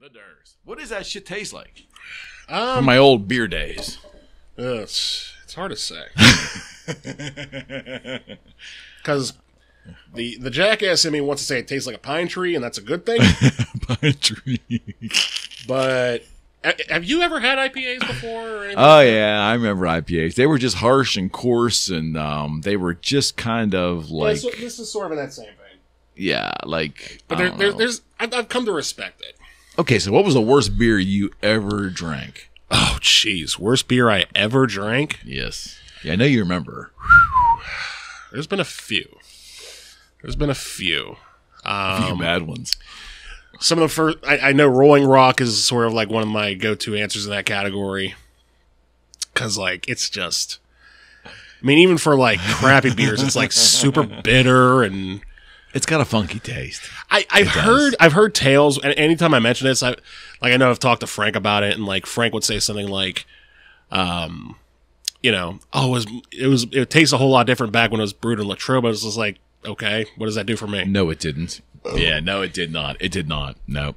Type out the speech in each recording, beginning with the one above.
The Durs. What does that shit taste like? From my old beer days. It's hard to say. Because the jackass in me wants to say it tastes like a pine tree, and that's a good thing. Pine tree. But have you ever had IPAs before? Or anything Oh, like that? yeah. I remember IPAs. They were just harsh and coarse, and they were just kind of like... Yeah, so this is sort of in that same vein. Yeah, like... But I've come to respect it. Okay, so what was the worst beer you ever drank? Oh, jeez. Worst beer I ever drank? Yes. Yeah, I know you remember. There's been a few. A few bad ones. Some of the first... I know Rolling Rock is sort of like one of my go-to answers in that category. Because, like, it's just... I mean, even for, like, crappy beers, it's, like, super bitter and... It's got a funky taste. I've heard tales, and anytime I mention this, I know I've talked to Frank about it, and like Frank would say something like, it tastes a whole lot different back when it was brewed in Latrobe. It's just like, okay, what does that do for me? No, it didn't. Yeah, no, it did not. It did not. Nope,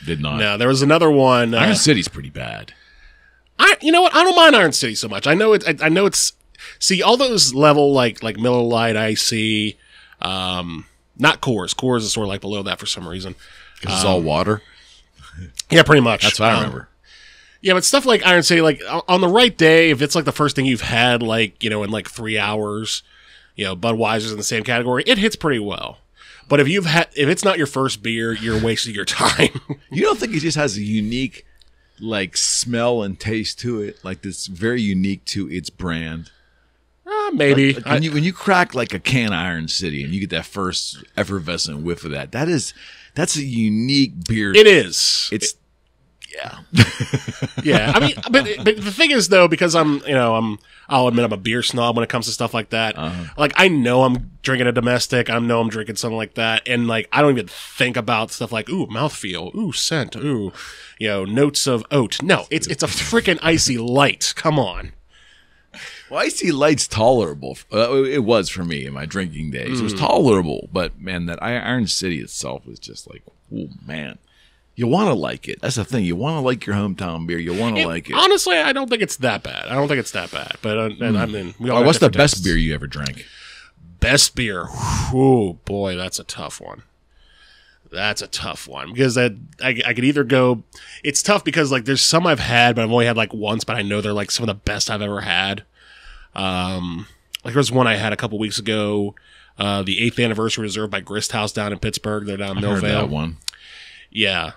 did not. No, there was another one. Iron City's pretty bad. You know what? I don't mind Iron City so much. I know it's. See, all those level like Miller Lite, Icy, not Coors. Coors is sort of like below that for some reason. Because it's all water? Yeah, pretty much. That's what I remember. Yeah, but stuff like Iron City, like on the right day, if it's like the first thing you've had, like, you know, in like 3 hours, you know, Budweiser's in the same category, it hits pretty well. But if it's not your first beer, you're wasting your time. You don't think it just has a unique, like, smell and taste to it? Like, this very unique to its brand? Maybe. Like when you crack like a can of Iron City and you get that first effervescent whiff of that's a unique beer. It is. Yeah. Yeah. I mean, but the thing is though, because I'll admit I'm a beer snob when it comes to stuff like that. Like, I know I'm drinking a domestic. I know I'm drinking something like that. And like, I don't even think about stuff like, ooh, mouthfeel, ooh, scent, ooh, you know, notes of oat. No, it's a freaking Icy Light. Come on. Well, Icy Light's tolerable. It was for me in my drinking days. It was tolerable, but man, that Iron City itself was just like, oh man, you want to like it. That's the thing. You want to like your hometown beer. You want to like it. Honestly, I don't think it's that bad. But I mean, we all. What's the best beer you ever drank? Best beer? Oh boy, that's a tough one. That's a tough one because I could either go. It's tough because like there's some I've had, but I've only had like once. But I know they're like some of the best I've ever had. Like there was one I had a couple weeks ago, the 8th Anniversary Reserve by Grist House down in Pittsburgh. They're down in Millvale. Heard that one. Yeah.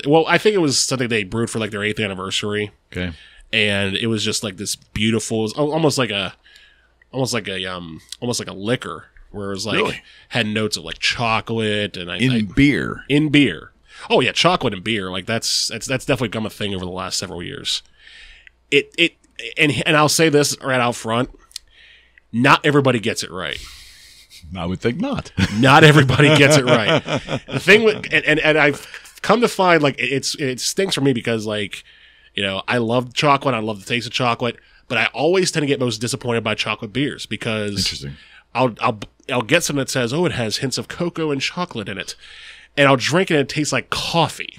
Well, I think it was something they brewed for like their 8th anniversary. Okay. And it was just like this beautiful, almost like a liquor, where it was like Really? had notes of like chocolate and beer. In beer. Oh yeah, chocolate and beer. Like that's definitely become a thing over the last several years. And I'll say this right out front, not everybody gets it right. I would think not. Not everybody gets it right. The thing with and I've come to find like it stinks for me because like, you know, I love chocolate, I love the taste of chocolate, but I always tend to get most disappointed by chocolate beers because Interesting. I'll get something that says, oh, it has hints of cocoa and chocolate in it. And I'll drink it and it tastes like coffee.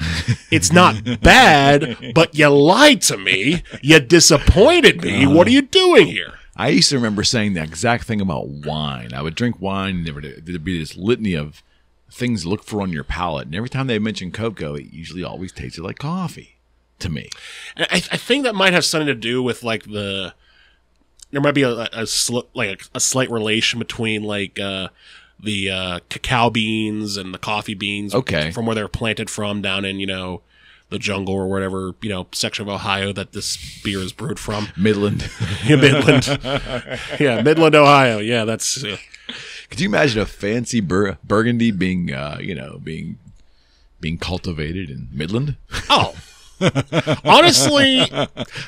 It's not bad, but you lied to me. You disappointed me. What are you doing here? I used to remember saying the exact thing about wine. I would drink wine, and there'd be this litany of things to look for on your palate. And every time they mentioned cocoa, it usually always tasted like coffee to me. And I think that might have something to do with like there might be a slight relation between like the cacao beans and the coffee beans, okay, from where they're planted from down in, you know, the jungle or whatever, you know, section of Ohio that this beer is brewed from. Midland. Yeah, Midland. Yeah, Midland, Ohio. Yeah, that's... Could you imagine a fancy Burgundy being cultivated in Midland? Oh. Honestly...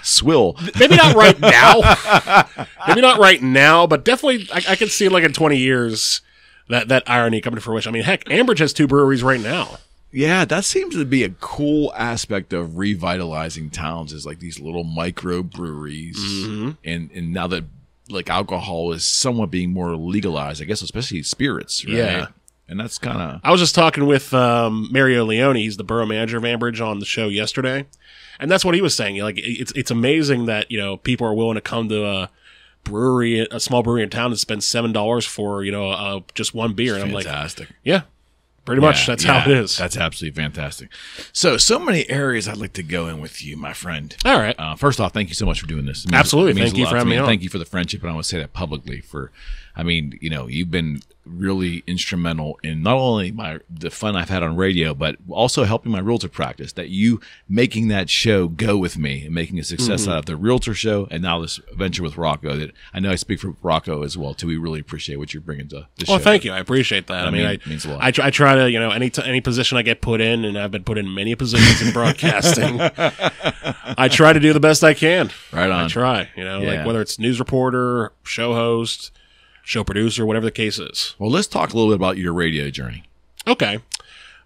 Swill. Maybe not right now. Maybe not right now, but definitely I can see like in 20 years that irony coming to fruition. I mean, heck, Ambridge has 2 breweries right now. Yeah, that seems to be a cool aspect of revitalizing towns, is like these little microbreweries. Mm-hmm. And now that like alcohol is somewhat being more legalized, I guess, especially spirits, right? Yeah. and that's kind of. I was just talking with Mario Leone. He's the borough manager of Ambridge on the show yesterday, and that's what he was saying. Like, it's amazing that people are willing to come to a small brewery in town, and spend $7 for just one beer. And Fantastic. I'm like, yeah. Pretty much. That's how it is. That's absolutely fantastic. So many areas I'd like to go in with you, my friend. All right. First off, thank you so much for doing this. Absolutely. Thank you for having me on. Thank you for the friendship, and I want to say that publicly. You've been really instrumental in not only the fun I've had on radio, but also helping my realtor practice. That you making that show go with me and making a success out of the realtor show, and now this venture with Rocco. That I know I speak for Rocco as well too. We really appreciate what you're bringing to the show. Well, thank you. I appreciate that. It means a lot. I try to any position I get put in, and I've been put in many positions in broadcasting. I try to do the best I can. Right on. I try. Like whether it's news reporter, show host, show producer, whatever the case is. Well, let's talk a little bit about your radio journey. Okay.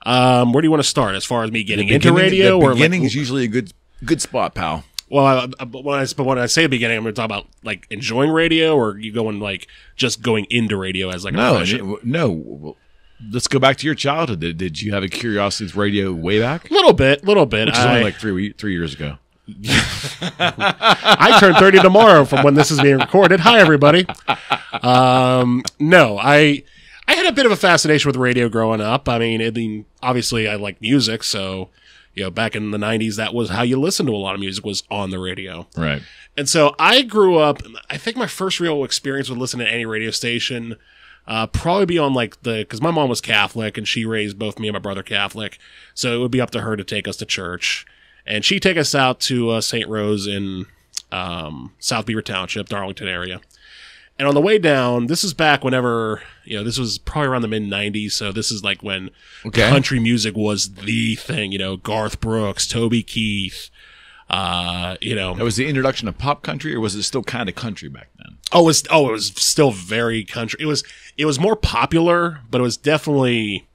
Where do you want to start? As far as me getting into radio, the beginning is usually a good spot, pal. Well, when I say beginning, I'm going to talk about like enjoying radio, or you going like just going into radio as like a profession? No. Let's go back to your childhood. Did you have a curiosity with radio way back? Little bit. Which is only like 3 years ago. I turned 30 tomorrow from when this is being recorded. Hi, everybody. No, I had a bit of a fascination with radio growing up. Obviously, I like music, so back in the 90s, that was how you listened to a lot of music, was on the radio. Right. And so I grew up. I think my first real experience with listening to any radio station probably be on because my mom was Catholic and she raised both me and my brother Catholic, so it would be up to her to take us to church. And she'd take us out to St. Rose in South Beaver Township, Darlington area. And on the way down, this is back whenever, this was probably around the mid-90s, so this is like when country music was the thing, Garth Brooks, Toby Keith, That was the introduction of pop country, or was it still kind of country back then? It was still very country. It was more popular, but it was definitely...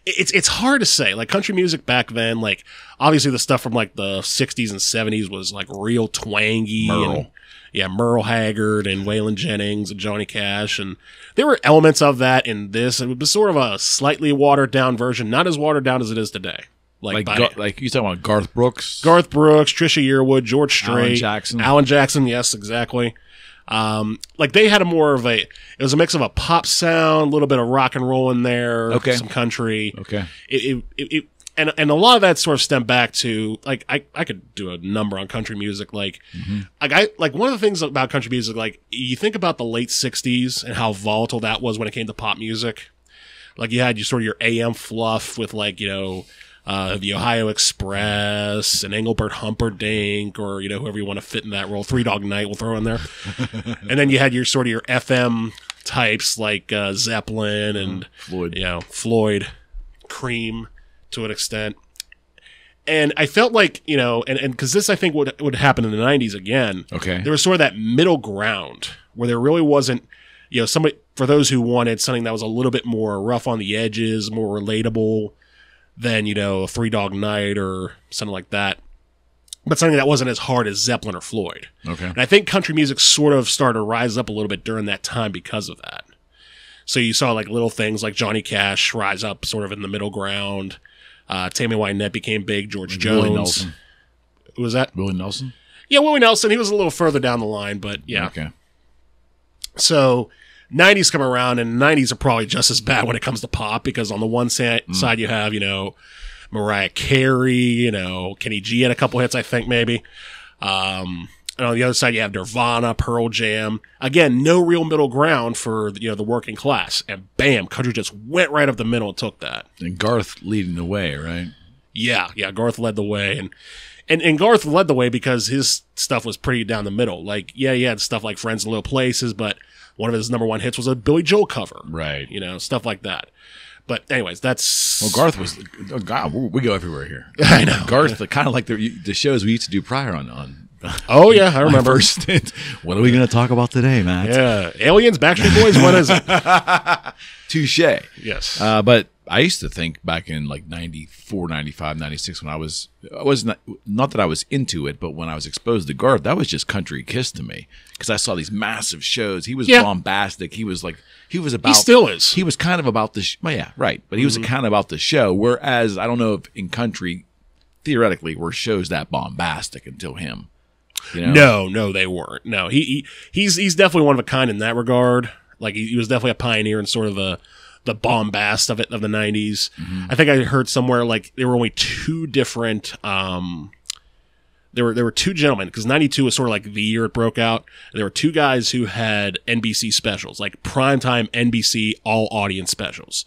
It's hard to say. Like, country music back then, like, obviously the stuff from, like, the 60s and 70s was, like, real twangy. Merle. Merle Haggard and Waylon Jennings and Johnny Cash. And there were elements of that in this. It was sort of a slightly watered-down version, not as watered down as it is today. Like you talking about Garth Brooks? Garth Brooks, Trisha Yearwood, George Strait. Alan Jackson, yes, exactly. They had it was a mix of a pop sound, a little bit of rock and roll in there, some country. Okay. And a lot of that sort of stemmed back to, like, I could do a number on country music. Like, one of the things about country music, like, you think about the late 60s and how volatile that was when it came to pop music. Like, you had your AM fluff with, like, the Ohio Express and Engelbert Humperdinck, or whoever you want to fit in that role. Three Dog Night we'll throw in there. And then you had your FM types like Zeppelin and Floyd, Cream to an extent. And I felt like and because this I think would happen in the 90s again. Okay, there was sort of that middle ground where there really wasn't somebody, for those who wanted something that was a little bit more rough on the edges, more relatable than, a Three Dog Night or something like that. But something that wasn't as hard as Zeppelin or Floyd. Okay. And I think country music sort of started to rise up a little bit during that time because of that. So you saw like little things like Johnny Cash rise up sort of in the middle ground. Tammy Wynette became big. George Jones. Willie Nelson. Who was that? Willie Nelson? Yeah, Willie Nelson. He was a little further down the line, but yeah. Okay. So 90s come around, and 90s are probably just as bad when it comes to pop, because on the one side you have, Mariah Carey, Kenny G had a couple hits, I think, maybe. And on the other side you have Nirvana, Pearl Jam. Again, no real middle ground for, the working class. And bam, country just went right up the middle and took that. And Garth leading the way, right? Yeah, Garth led the way. And Garth led the way because his stuff was pretty down the middle. Like, he had stuff like Friends in Low Places, but one of his number one hits was a Billy Joel cover. Right. Stuff like that. But anyways, that's... Well, Garth was... Oh, God, we go everywhere here. I know. Garth, kind of like the shows we used to do prior on Oh, yeah, I remember. What are we going to talk about today, Matt? Yeah. Aliens, Backstreet Boys, what is it? Touche. Yes. But I used to think back in like 94, 95, 96 when I was not that I was into it, but when I was exposed to Garth, that was just country Kiss to me because I saw these massive shows. He was bombastic. He was about. He still is. He was kind of about the. Well, yeah, right. But he was kind of about the show. Whereas I don't know if in country, theoretically, were shows that bombastic until him. You know? No, they weren't. No, he's definitely one of a kind in that regard. Like he was definitely a pioneer in sort of the bombast of the 90s. I think I heard somewhere like there were only two different there were two gentlemen because 92 was sort of like the year it broke out. There were two guys who had NBC specials, like primetime NBC all audience specials.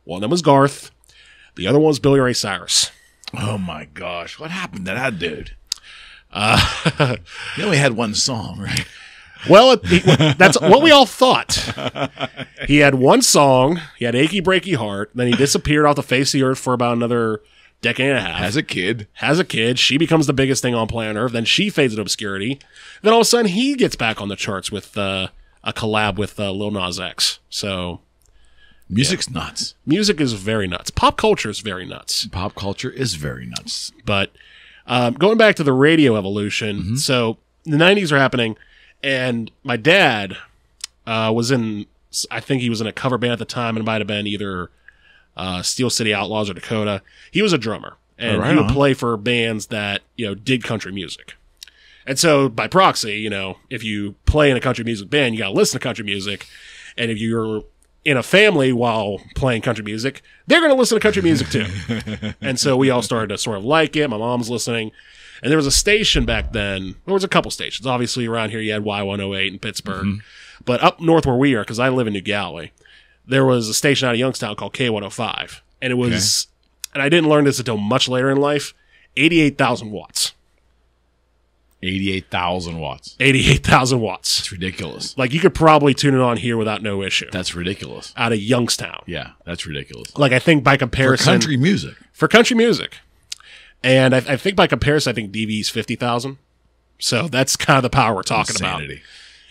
One of them was Garth, the other one was Billy Ray Cyrus. Oh my gosh, what happened to that dude? He only had one song, right? Well, that's what we all thought. He had one song. He had Achy Breaky Heart. Then he disappeared off the face of the earth for about another decade and a half. Has a kid. She becomes the biggest thing on planet Earth. Then she fades into obscurity. Then all of a sudden he gets back on the charts with a collab with Lil Nas X. So music's nuts. Music is very nuts. Pop culture is very nuts. But going back to the radio evolution, so the 90s are happening. And my dad was in, I think he was in a cover band at the time. It might have been either Steel City Outlaws or Dakota. He was a drummer. And he would play for bands that, did country music. And so by proxy, if you play in a country music band, you got to listen to country music. And if you're in a family while playing country music, they're going to listen to country music too. And so we all started to sort of like it. My mom's listening. And there was a station back then. There was a couple stations. Obviously, around here, you had Y108 in Pittsburgh. But up north where we are, because I live in New Galway, there was a station out of Youngstown called K105. And it was, and I didn't learn this until much later in life, 88,000 watts. 88,000 watts. 88,000 watts. That's ridiculous. Like, you could probably tune it on here without no issue. That's ridiculous. Out of Youngstown. Yeah, that's ridiculous. Like, I think by comparison. For country music. For country music. And I think by comparison, I think DV's 50,000. So that's kind of the power we're talking about. It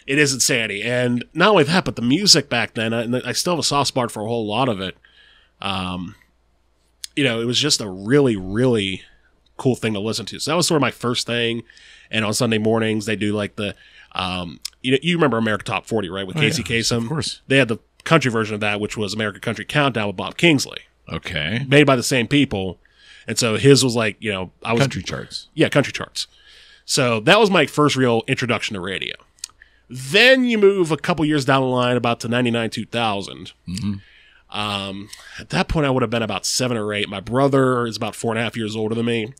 is insanity. And not only that, but the music back then, I still have a soft spot for a whole lot of it. It was just a really, really cool thing to listen to. So that was sort of my first thing. And on Sunday mornings, they do like the, you remember America Top 40, right? With Casey Kasem. Of course. They had the country version of that, which was American Country Countdown with Bob Kingsley. Okay. Made by the same people. And so his was like, country charts. Yeah, country charts. So that was my first real introduction to radio. Then you move a couple years down the line about to 99, 2000. At that point, I would have been about 7 or 8. My brother is about 4.5 years older than me.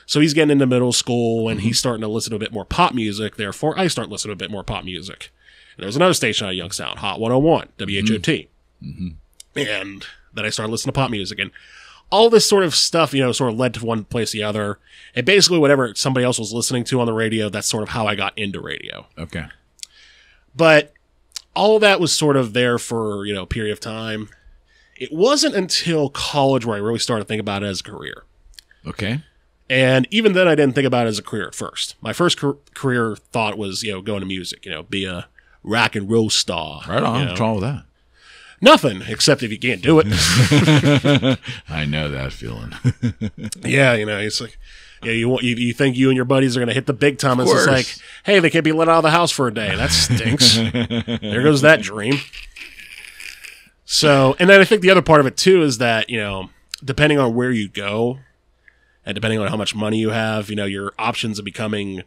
So he's getting into middle school and he's starting to listen to a bit more pop music. Therefore, I start listening to a bit more pop music. And there was another station out of Youngstown, Hot 101, WHOT. And then I started listening to pop music. And all this sort of stuff, sort of led to one place or the other. And basically whatever somebody else was listening to on the radio, that's sort of how I got into radio. Okay. But all of that was sort of there for, a period of time. It wasn't until college where I really started to think about it as a career. Okay. And even then I didn't think about it as a career at first. My first career thought was, going to music, be a rock and roll star. Right on. What's wrong with that? Nothing, except if you can't do it. I know that feeling. Yeah, it's like, you think you and your buddies are going to hit the big time. It's just like, hey, they can't be let out of the house for a day. That stinks. There goes that dream. So, and then I think the other part of it too is that, depending on where you go and depending on how much money you have, your options of becoming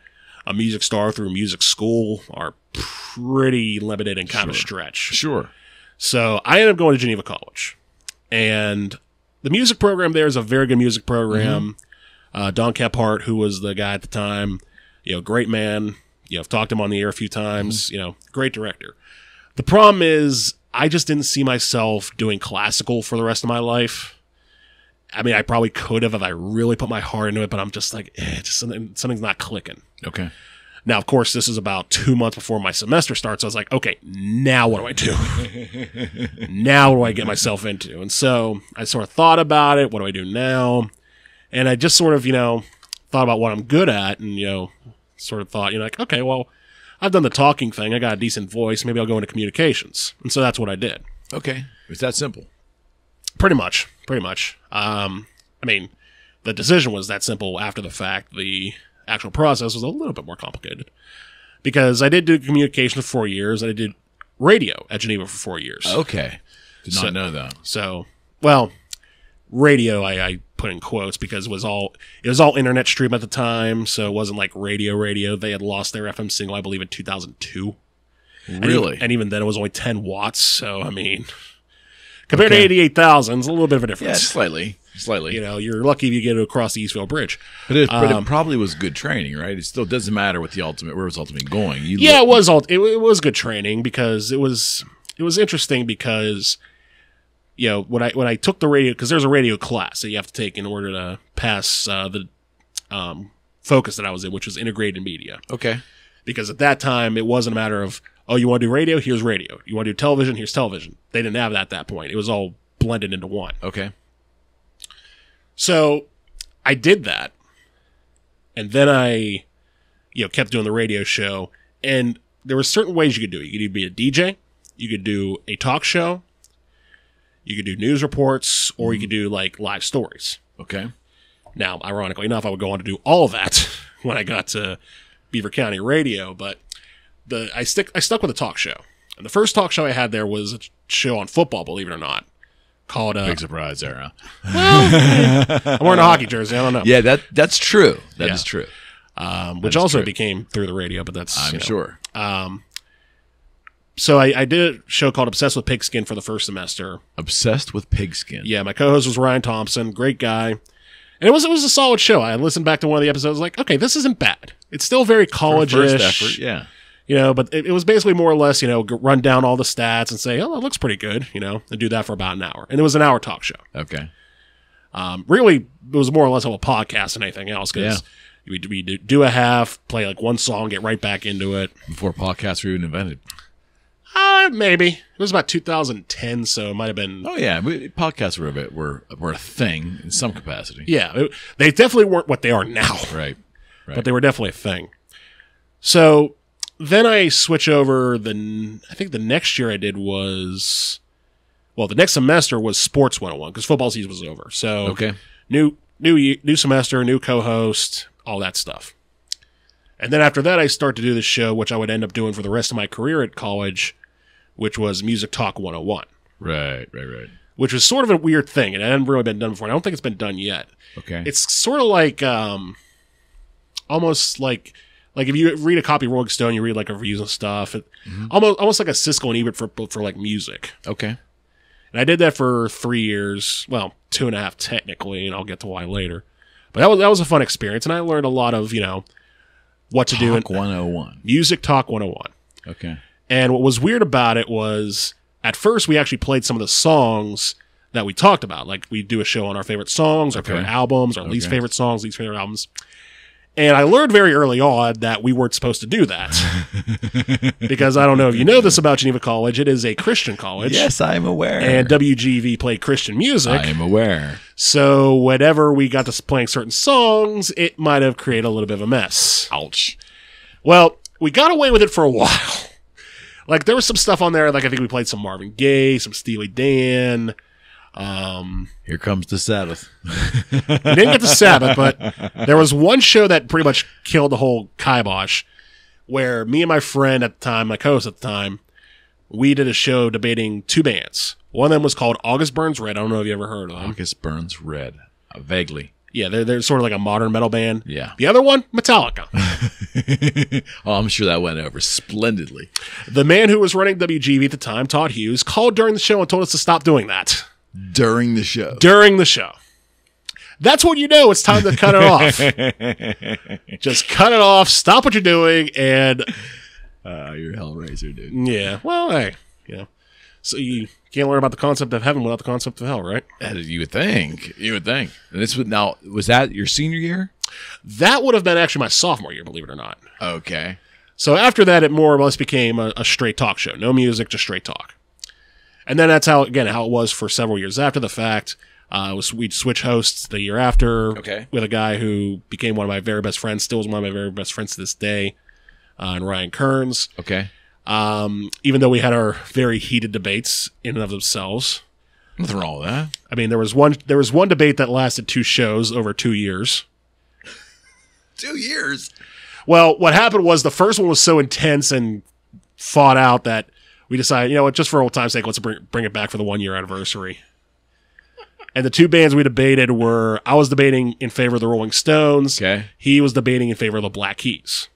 a music star through music school are pretty limited and kind of stretch. Sure. So I ended up going to Geneva College, and the music program there is a very good music program. Don Kephart, who was the guy at the time, great man. I've talked to him on the air a few times. Great director. The problem is I just didn't see myself doing classical for the rest of my life. I mean, I probably could have if I really put my heart into it, but I'm just like, something's not clicking. Okay. Now, of course, this is about 2 months before my semester starts. I was like, okay, now what do I do? Now what do I get myself into? And so I sort of thought about it. What do I do now? And I just sort of, thought about what I'm good at and, sort of thought, like, okay, well, I've done the talking thing. I got a decent voice. Maybe I'll go into communications. And so that's what I did. Okay. It's that simple. Pretty much. pretty much. I mean, the decision was that simple after the fact. The actual process was a little bit more complicated. Because I did do communication for 4 years, and I did radio at Geneva for 4 years. Okay. Did not know that. So, well, radio I put in quotes because it was all internet stream at the time, so it wasn't like radio. They had lost their FM signal, I believe, in 2002. Really? And even then it was only 10 watts, so I mean, compared to 88,000, it's a little bit of a difference. Yeah, slightly. You know, you're lucky if you get across the Eastville Bridge. But it probably was good training, right? It still doesn't matter what where it was ultimately going. It was good training because it was interesting because, you know, when I took the radio, because there's a radio class that you have to take in order to pass the focus that I was in, which was integrated media. Okay. Because at that time, it wasn't a matter of, oh, you want to do radio? Here's radio. You want to do television? Here's television. They didn't have that at that point. It was all blended into one. Okay. So I did that, and then I, kept doing the radio show, and there were certain ways you could do it. You could either be a DJ, you could do a talk show, you could do news reports, or you could do, like, live stories. Okay. Now, ironically enough, I would go on to do all of that when I got to Beaver County Radio, but I stuck with a talk show. And the first talk show I had there was a show on football, believe it or not. Called big surprise there, huh? Well, I'm wearing a hockey jersey. I don't know. Yeah, that's true. That is true. Which also became through the radio, but that's I'm sure. So I did a show called Obsessed with Pigskin for the first semester. Obsessed with Pigskin. Yeah, my co-host was Ryan Thompson, great guy, and it was a solid show. I listened back to one of the episodes, like, okay, this isn't bad. It's still very college-ish. First effort, yeah. But it was basically more or less, run down all the stats and say, oh, that looks pretty good, and do that for about an hour. And it was an hour talk show. Okay. Really, it was more or less of a podcast than anything else because we do a half, play like one song, get right back into it. Before podcasts were even invented. Maybe. It was about 2010, so it might have been. Oh, yeah. Podcasts were a thing in some capacity. Yeah. They definitely weren't what they are now. Right. But they were definitely a thing. So then I switch over. I think the next year I did was, the next semester was Sports 101 because football season was over. So okay. New semester, new co-host, all that stuff. And then after that, I start to do this show, which I would end up doing for the rest of my career at college, which was Musictalk 101. Right. Which was sort of a weird thing. It hadn't really been done before. I don't think it's been done yet. Okay. It's sort of like, almost like if you read a copy of Rolling Stone, you read like reviews and stuff. Almost like a Siskel and Ebert for like music. Okay. And I did that for 3 years. Well, 2.5 technically, and I'll get to why later. But that was a fun experience, and I learned a lot of, what to do in 101. Musictalk 101. Okay. And what was weird about it was, at first, we actually played some of the songs that we talked about. Like, we do a show on our favorite songs, our favorite albums, our least favorite songs, least favorite albums. And I learned very early on that we weren't supposed to do that. Because I don't know if you know this about Geneva College. It is a Christian college. Yes, I'm aware. And WGV played Christian music. I am aware. So whenever we got to playing certain songs, it might have created a little bit of a mess. Ouch. Well, we got away with it for a while. Like, there was some stuff on there, like I think we played some Marvin Gaye, some Steely Dan. Here comes the Sabbath. We didn't get the Sabbath, but there was one show that pretty much killed the whole kibosh, where me and my friend at the time, my co-host at the time, we did a show debating two bands. One of them was called August Burns Red. I don't know if you ever heard of them. August Burns Red. Vaguely. Yeah, they're sort of like a modern metal band. Yeah. The other one, Metallica. Oh, I'm sure that went over splendidly. The man who was running WGV at the time, Todd Hughes, called during the show and told us to stop doing that. During the show. During the show. That's when you know it's time to cut it off. Just cut it off, stop what you're doing, and... you're a hellraiser, dude. Yeah. Well, hey, So you can't learn about the concept of heaven without the concept of hell, right? You would think. And was that your senior year? That would have been actually my sophomore year, believe it or not. Okay. So after that, it more or less became a straight talk show. No music, just straight talk. And then that's how it was for several years after the fact. We'd switch hosts the year after with a guy who became one of my very best friends, still is one of my very best friends to this day, and Ryan Kearns. Okay. Even though we had our very heated debates in and of themselves. Nothing wrong with that. I mean, there was one debate that lasted 2 shows over 2 years. 2 years? Well, what happened was the first one was so intense and fought out that we decided, you know what, just for old time's sake, let's bring it back for the 1-year anniversary. And the 2 bands we debated were, I was debating in favor of the Rolling Stones. Okay. He was debating in favor of the Black Keys.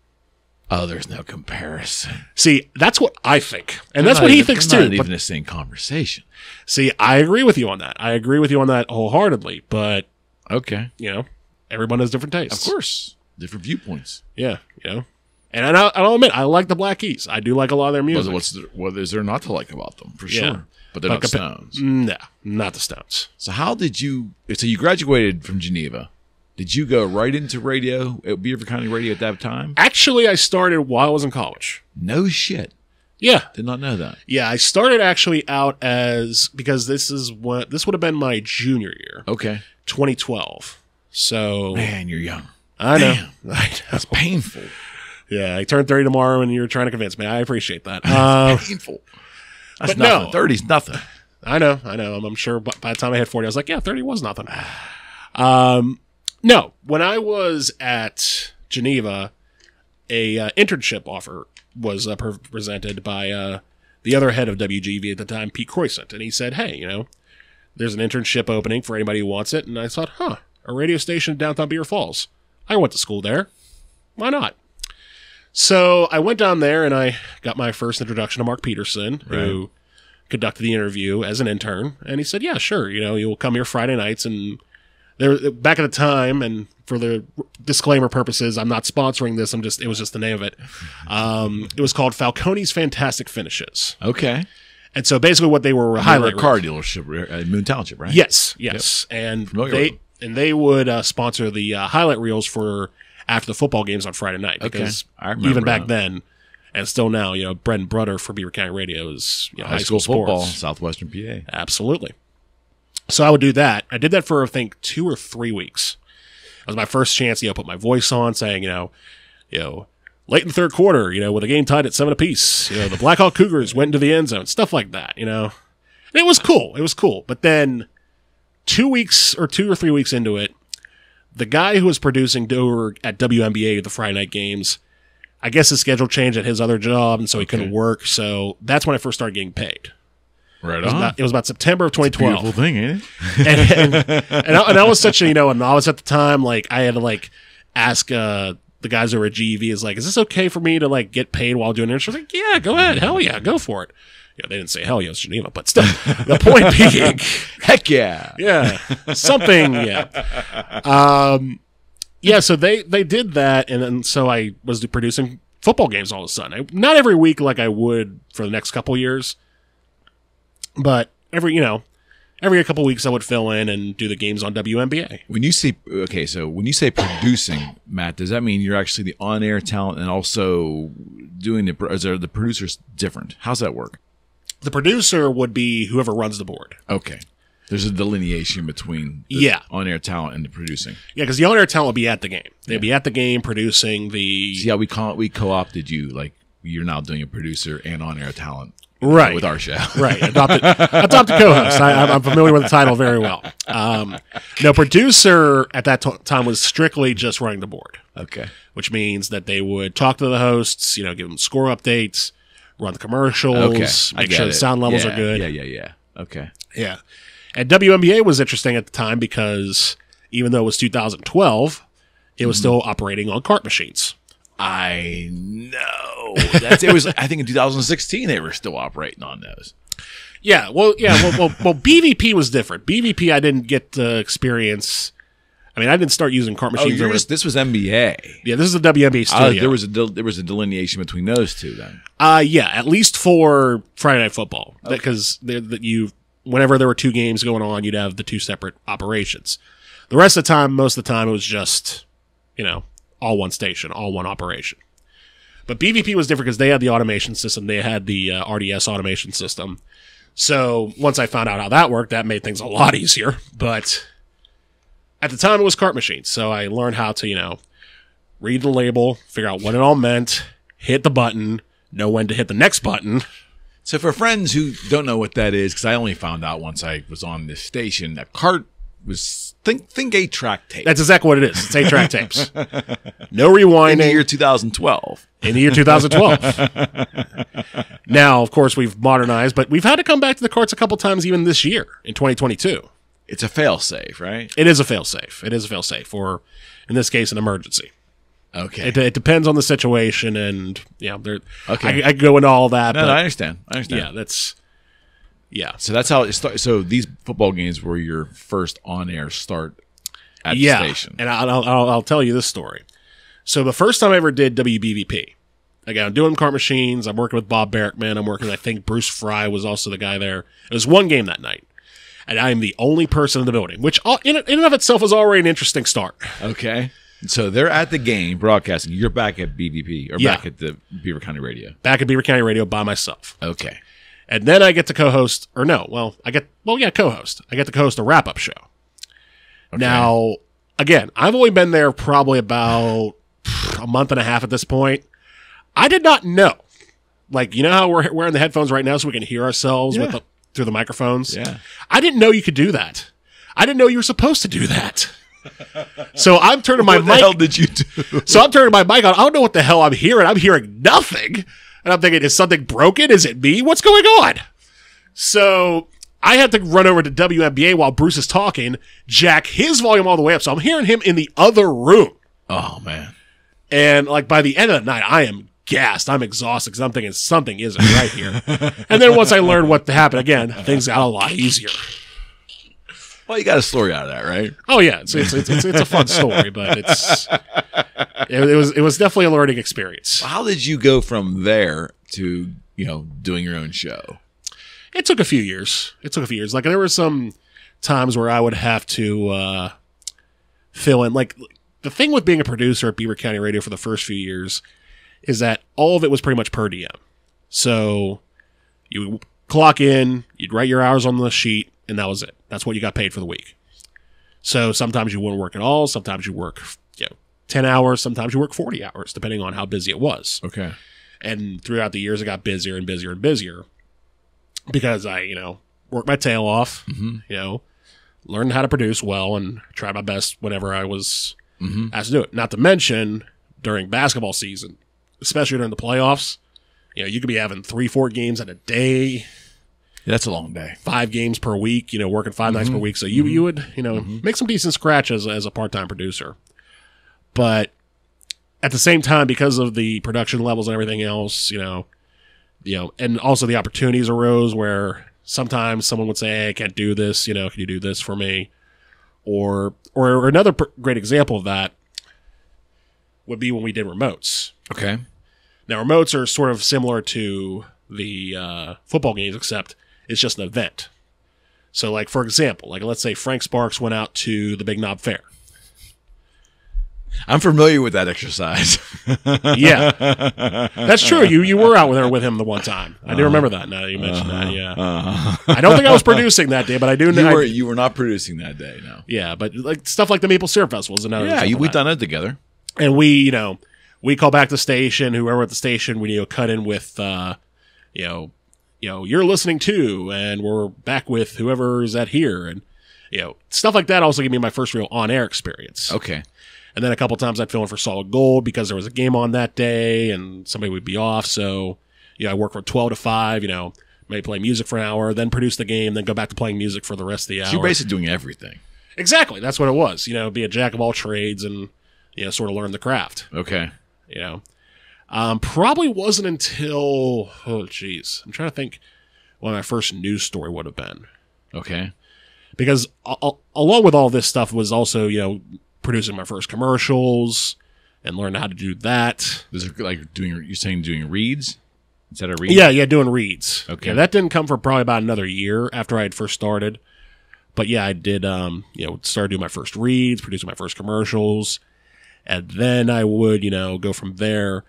Oh, there's no comparison. See, that's what I think. And that's what he thinks too. Not even the same conversation. See, I agree with you on that. I agree with you on that wholeheartedly. But, okay, you know, everyone has different tastes. Of course. Different viewpoints. Yeah, you know. And I'll admit, I like the Black Keys. I do like a lot of their music. What is there not to like about them? For sure. Yeah. But they're not Stones. No, not the Stones. So how did you... So you graduated from Geneva. Did you go right into radio at Beaver County Radio at that time? Actually, I started while I was in college. No shit. Yeah. Did not know that. Yeah, I started actually out because this would have been my junior year. Okay. 2012. So... Man, you're young. I know. Damn. That's painful. Yeah, I turned 30 tomorrow and you're trying to convince me. I appreciate that. Painful. That's but nothing. no. 30's nothing. I know. I'm sure by the time I hit 40, I was like, yeah, 30 was nothing. No, when I was at Geneva, a internship offer was presented by the other head of WGV at the time, Pete Croissant. And he said, hey, you know, there's an internship opening for anybody who wants it. And I thought, a radio station in downtown Beaver Falls. I went to school there. Why not? So I went down there and I got my first introduction to Mark Peterson, who conducted the interview as an intern. And he said, yeah, sure. You know, you'll come here Friday nights. And back at the time, and for the disclaimer purposes, I'm not sponsoring this. It was just the name of it. It was called Falcone's Fantastic Finishes. Okay. And so basically what they were highlight car dealership at Moon Township, right? Yes. Yep. And they would sponsor the highlight reels for after the football games on Friday night. Because even back then, and still now, you know, bread and butter for Beaver County Radio is high school football, sports. Southwestern PA. Absolutely. So I would do that. I did that for, I think, 2 or 3 weeks. It was my first chance to put my voice on, saying, you know, late in the third quarter, with the game tied at 7 apiece, the Blackhawk Cougars went into the end zone, stuff like that, And it was cool. It was cool. But then 2 or 3 weeks into it, the guy who was producing over at WMBA the Friday night games, I guess his schedule changed at his other job, and so he couldn't work. So that's when I first started getting paid. Right on. It was about September of 2012. Beautiful thing, ain't it? and I was such a novice at the time. Like I had to ask the guys over at GV is this okay for me to get paid while doing it? I was like, yeah, go ahead, hell yeah, go for it. They didn't say hell yeah, it's Geneva, but still, the point being, heck yeah, yeah, something, yeah, yeah. So they did that, and then so I was producing football games all of a sudden. Not every week like I would for the next couple years, but every couple weeks I would fill in and do the games on WMBA. When you say producing, Matt, does that mean you're actually the on-air talent and also doing the producers different? How's that work? The producer would be whoever runs the board. Okay. There's a delineation between the on-air talent and the producing. Yeah, because the on-air talent would be at the game. They'd be at the game producing the... See how we co-opted you, you're now doing a producer and on-air talent. Right. With our show. Right. Adopted co-host. I'm familiar with the title very well. No, producer at that time was strictly just running the board. Okay. Which means that they would talk to the hosts, give them score updates, run the commercials, make sure the sound levels are good. Yeah. Okay. Yeah. And WMBA was interesting at the time because even though it was 2012, it was still operating on cart machines. I know. It was. I think in 2016 they were still operating on those. Yeah. Well, BVP was different. BVP I didn't get to experience. I mean, I didn't start using cart machines. This was MBA. Yeah, this is the WMBA studio. There was a delineation between those two then. Yeah, at least for Friday Night Football, because whenever there were 2 games going on, you'd have the 2 separate operations. The rest of the time, most of the time, it was just all one station, all one operation. But BVP was different because they had the automation system. They had the RDS automation system. So once I found out how that worked, that made things a lot easier. But at the time, it was cart machines. So I learned how to, read the label, figure out what it all meant, hit the button, know when to hit the next button. So for friends who don't know what that is, because I only found out once I was on this station, a cart was think 8-track tape. That's exactly what it is. It's 8-track tapes. No rewinding. In the year 2012. In the year 2012. Now, of course, we've modernized, but we've had to come back to the carts a couple times even this year in 2022. It's a fail-safe, right? It is a fail-safe. It is a fail-safe, or in this case, an emergency. Okay. It depends on the situation, and okay. I go into all that. No, but I understand. Yeah, So that's how it started. So these football games were your first on-air start at the station. And I'll tell you this story. So the first time I ever did WVBP, again, I'm doing cart machines. I'm working with Bob Barrickman. I think Bruce Fry was also the guy there. It was one game that night. And I am the only person in the building, which in and of itself was already an interesting start. Okay. So they're at the game broadcasting. You're back at BVP or back at the Beaver County Radio. Back at Beaver County Radio by myself. Okay. And then I get to co-host, co-host. I get to co-host a wrap-up show. Okay. Now, again, I've only been there probably about a month and a half at this point. I did not know. Like, you know how we're wearing the headphones right now so we can hear ourselves through the microphones? Yeah. I didn't know you could do that. I didn't know you were supposed to do that. So I'm turning my mic. What the hell did you do? So I'm turning my mic on. I don't know what the hell I'm hearing. I'm hearing nothing. And I'm thinking, is something broken? Is it me? What's going on? So I had to run over to WMBA while Bruce is talking, jack his volume all the way up. So I'm hearing him in the other room. Oh, man. And like by the end of the night, I am gassed. I'm exhausted because I'm thinking something isn't right here. And then once I learned what happened again, things got a lot easier. Well, you got a story out of that, right? Oh yeah, it's a fun story, but it was definitely a learning experience. How did you go from there to doing your own show? It took a few years. Like there were some times where I would have to fill in. Like the thing with being a producer at Beaver County Radio for the first few years is that all of it was pretty much per diem. So you clock in, you'd write your hours on the sheet, and that was it. That's what you got paid for the week. So sometimes you wouldn't work at all. Sometimes you work 10 hours. Sometimes you work 40 hours, depending on how busy it was. Okay. And throughout the years, it got busier and busier and busier because I, worked my tail off, learned how to produce well and tried my best whenever I was asked to do it. Not to mention during basketball season, especially during the playoffs, you could be having 3-4 games in a day. Yeah, that's a long day. 5 games per week, working 5 nights per week. So you would, make some decent scratch as a part-time producer. But at the same time, because of the production levels and everything else, and also the opportunities arose where sometimes someone would say, hey, I can't do this, can you do this for me? Or another great example of that would be when we did remotes. Okay. Now, remotes are sort of similar to the football games, except it's just an event. So, like, for example, let's say Frank Sparks went out to the Big Knob Fair. I'm familiar with that exercise. Yeah. That's true. You were out with him the one time. I do remember that now that you mentioned that, yeah. I don't think I was producing that day, but I do know. You were not producing that day, no. Yeah, but stuff like the Maple Syrup Festival is another example. Yeah, we've done it together. And we call back the station, whoever at the station, we cut in with, you're listening to, and we're back with whoever's at here. And, stuff like that also gave me my first real on-air experience. Okay. And then a couple times I'd fill in for Solid Gold because there was a game on that day and somebody would be off. So, I work from 12 to 5, maybe play music for an hour, then produce the game, then go back to playing music for the rest of the hour. So you're basically doing everything. Exactly. That's what it was. Be a jack of all trades and, sort of learn the craft. Okay. Probably wasn't until, I'm trying to think what my first news story would have been. Okay. Because along with all this stuff was also, producing my first commercials and learning how to do that. Is it like doing reads? Instead of reads? Yeah, doing reads. Okay. Yeah, that didn't come for probably about another year after I had first started. But yeah, I did, started doing my first reads, producing my first commercials. And then I would, go from there.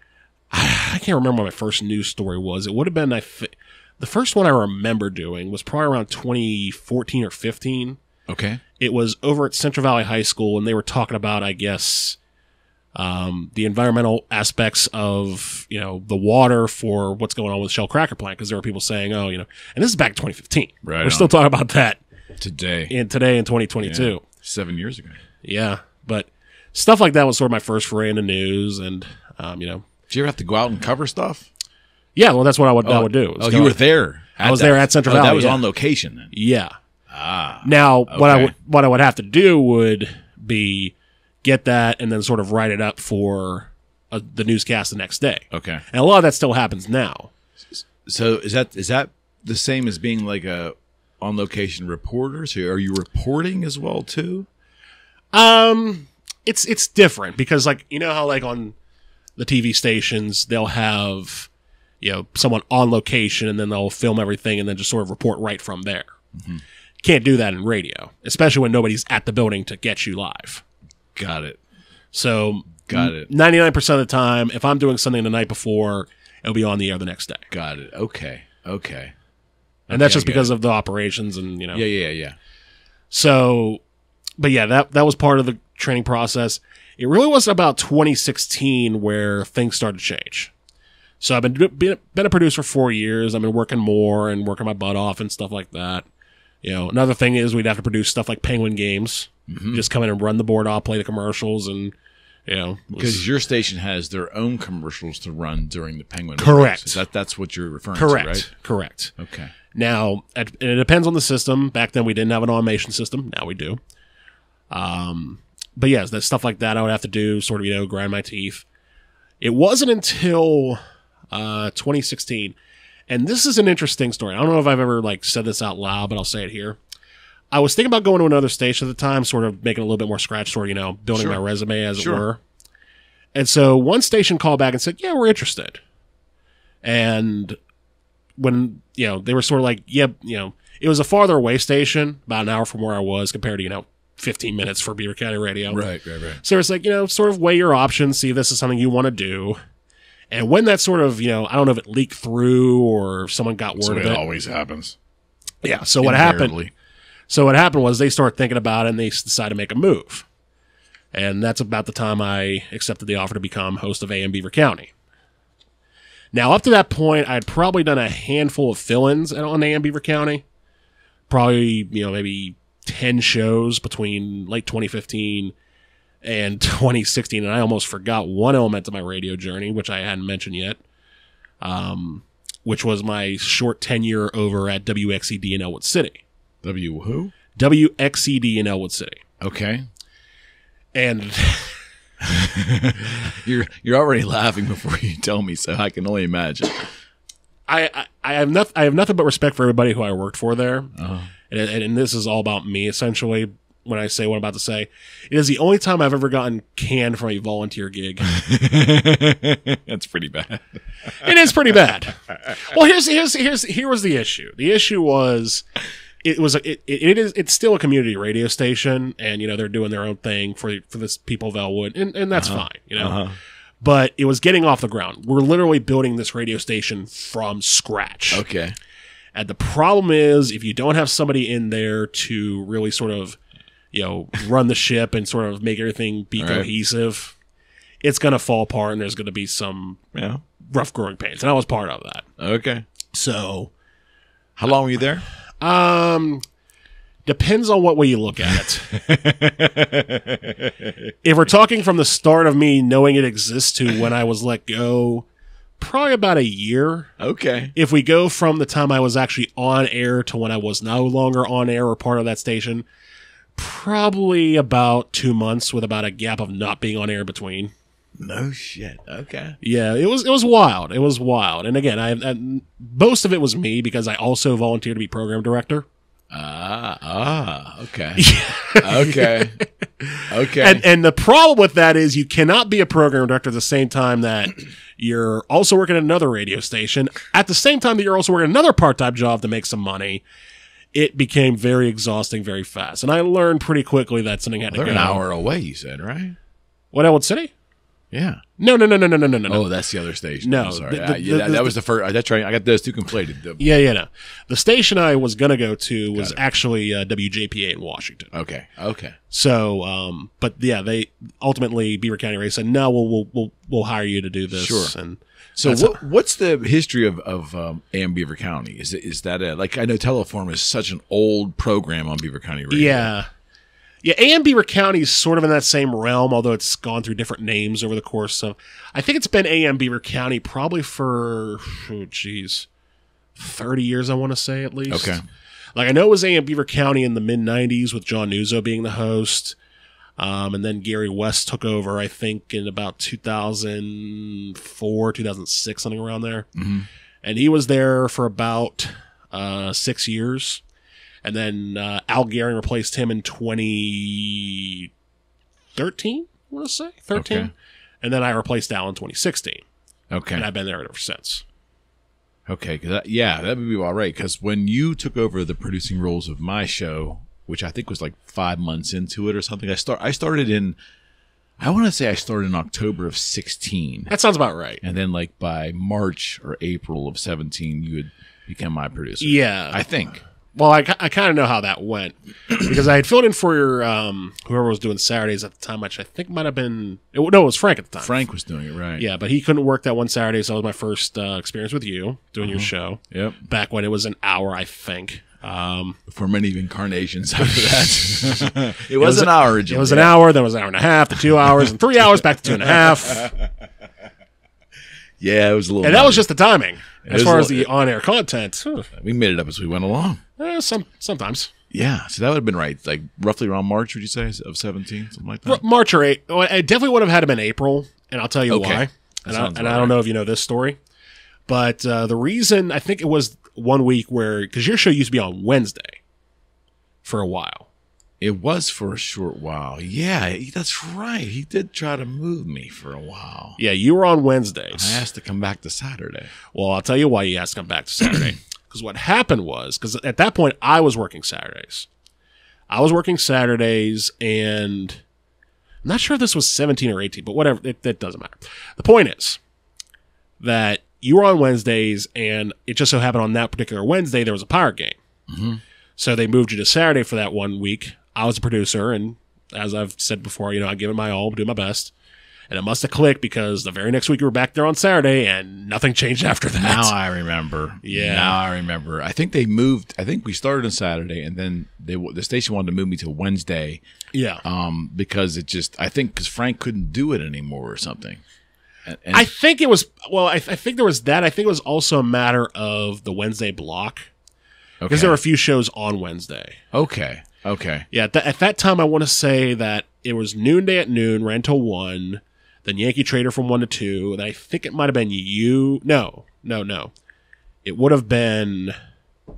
I can't remember what my first news story was. It would have been, the first one I remember doing was probably around 2014 or 15. Okay. It was over at Central Valley High School, and they were talking about, I guess, the environmental aspects of, the water for what's going on with Shell Cracker Plant, because there were people saying, and this is back in 2015. Right. We're still talking about that today in 2022. Yeah. 7 years ago. Yeah. But stuff like that was sort of my first foray into news. And, Did you ever have to go out and cover stuff? Yeah, well, that's what I would do. You were there. I was there at Central Valley. That was on location then. Yeah. Ah. Now, okay. what I would have to do would be get that and then sort of write it up for the newscast the next day. Okay. And a lot of that still happens now. So is that the same as being like a on location reporter? So are you reporting as well too? It's different because how on the TV stations they'll have someone on location and then they'll film everything and then just sort of report right from there. Mm-hmm. Can't do that in radio, especially when nobody's at the building to get you live. Got it. So, 99% of the time, if I'm doing something the night before, it'll be on the air the next day. Got it. Okay. And that's just because of the operations and, Yeah. So, but yeah, that was part of the training process. It really wasn't about 2016 where things started to change. So I've been a producer for 4 years. I've been working more and working my butt off and stuff like that. Another thing is we'd have to produce stuff like Penguin games. Mm-hmm. Just come in and run the board off, play the commercials, and because your station has their own commercials to run during the Penguin. Correct. That's what you're referring to, right? Correct. Okay. Now, and it depends on the system. Back then, we didn't have an automation system. Now we do. But yes, that stuff like that I would have to do, sort of grind my teeth. It wasn't until 2016. And this is an interesting story. I don't know if I've ever said this out loud, but I'll say it here. I was thinking about going to another station at the time, sort of making a little bit more scratch, sort of, building my resume as it were. And so one station called back and said, yeah, we're interested. And when, they were sort of like, yeah, it was a farther away station, about an hour from where I was compared to, 15 minutes for Beaver County Radio. Right. So it's like, sort of weigh your options, see if this is something you want to do. And when that sort of, I don't know if it leaked through or if someone got word of it. It always happens. Yeah. So what happened was they started thinking about it and they decided to make a move. And that's about the time I accepted the offer to become host of AM Beaver County. Now, up to that point, I had probably done a handful of fill-ins on AM Beaver County. Probably, maybe 10 shows between late 2015 and 2016, and I almost forgot one element of my radio journey, which I hadn't mentioned yet, which was my short tenure over at WXED in Elwood City. Who? WXED in Elwood City. Okay. And you're already laughing before you tell me, so I can only imagine. I have nothing but respect for everybody who I worked for there, and this is all about me essentially. When I say what I'm about to say, it is the only time I've ever gotten canned from a volunteer gig. That's pretty bad. It is pretty bad. Well, here was the issue. The issue was it's still a community radio station, and they're doing their own thing for the people of Elwood, and that's fine, But it was getting off the ground. We're literally building this radio station from scratch. Okay. And the problem is, if you don't have somebody in there to really sort of run the ship and sort of make everything be cohesive, it's going to fall apart and there's going to be some rough growing pains. And I was part of that. Okay. So. How long were you there? Depends on what way you look at it. If we're talking from the start of me knowing it exists to when I was let go, probably about a year. Okay. If we go from the time I was actually on air to when I was no longer on air or part of that station, probably about 2 months with about a gap of not being on air between. No shit. Okay. Yeah, it was wild. It was wild. And again, I most of it was me because I also volunteered to be program director. Okay. Okay. Okay. And the problem with that is you cannot be a program director at the same time that you're also working at another radio station. At the same time that you're also working another part-time job to make some money. It became very exhausting very fast. And I learned pretty quickly that something had to go. They're an hour away, you said, right? What, Elwood City? Yeah. No. Oh, that's the other station. No, I'm sorry. That was the first. That's right. I got those two conflated. No. The station I was going to go to was actually WJPA in Washington. Okay. So, but yeah, they ultimately Beaver County Radio said, no, we'll hire you to do this. Sure. And so what's the history of AM Beaver County? Is that like, I know Teleform is such an old program on Beaver County Radio. Yeah. Yeah, AM Beaver County is sort of in that same realm, although it's gone through different names over the course of... I think it's been AM Beaver County probably for, 30 years, I want to say, at least. Okay. Like, I know it was AM Beaver County in the mid-90s with John Nuzzo being the host, and then Gary West took over, I think, in about 2004, 2006, something around there. Mm-hmm. And he was there for about 6 years. And then Al Gehring replaced him in 2013, I want to say, 13. Okay. And then I replaced Al in 2016. Okay. And I've been there ever since. Okay. That would be all right. Because when you took over the producing roles of my show, which I think was like 5 months into it or something, I started in October of 16. That sounds about right. And then like by March or April of 17, you had become my producer. Yeah. I think. Well, I kind of know how that went because I had filled in for your, whoever was doing Saturdays at the time, which I think might have been, it was Frank at the time. Frank was doing it, right. Yeah, but he couldn't work that one Saturday, so that was my first experience with you doing your show. Yep. Back when it was an hour, I think. For many incarnations after that. it was an hour originally. It was an hour, then it was an hour and a half to 2 hours, and 3 hours back to 2.5. Yeah, it was a little. And that was just the timing. As far as the on-air content, we made it up as we went along. Sometimes. Yeah, so that would have been right. Like roughly around March, would you say, of 17, something like that? March or April. It definitely would have had to been April, and I'll tell you why. And I don't know if you know this story, but the reason I think it was 1 week because your show used to be on Wednesday for a while. It was for a short while. Yeah, that's right. He did try to move me for a while. Yeah, you were on Wednesdays. I asked to come back to Saturday. Well, I'll tell you why you asked to come back to Saturday. Because what happened was, because at that point, I was working Saturdays. And I'm not sure if this was 17 or 18, but whatever. It doesn't matter. The point is that you were on Wednesdays, and it just so happened on that particular Wednesday, there was a Pirate game. Mm-hmm. So they moved you to Saturday for that 1 week. I was a producer, and as I've said before, I give it my all, do my best. And it must have clicked because the very next week you were back there on Saturday, and nothing changed after that. Now I remember. Yeah. Now I remember. I think they moved. I think we started on Saturday, and then the station wanted to move me to Wednesday. Yeah. Because because Frank couldn't do it anymore or something. And I think it was, I think there was that. I think it was also a matter of the Wednesday block. Because there were a few shows on Wednesday. Okay. Yeah, at that time, I want to say that it was Noonday at noon, ran till 1, then Yankee Trader from 1 to 2, and I think it might have been you. No. It would have been... I'm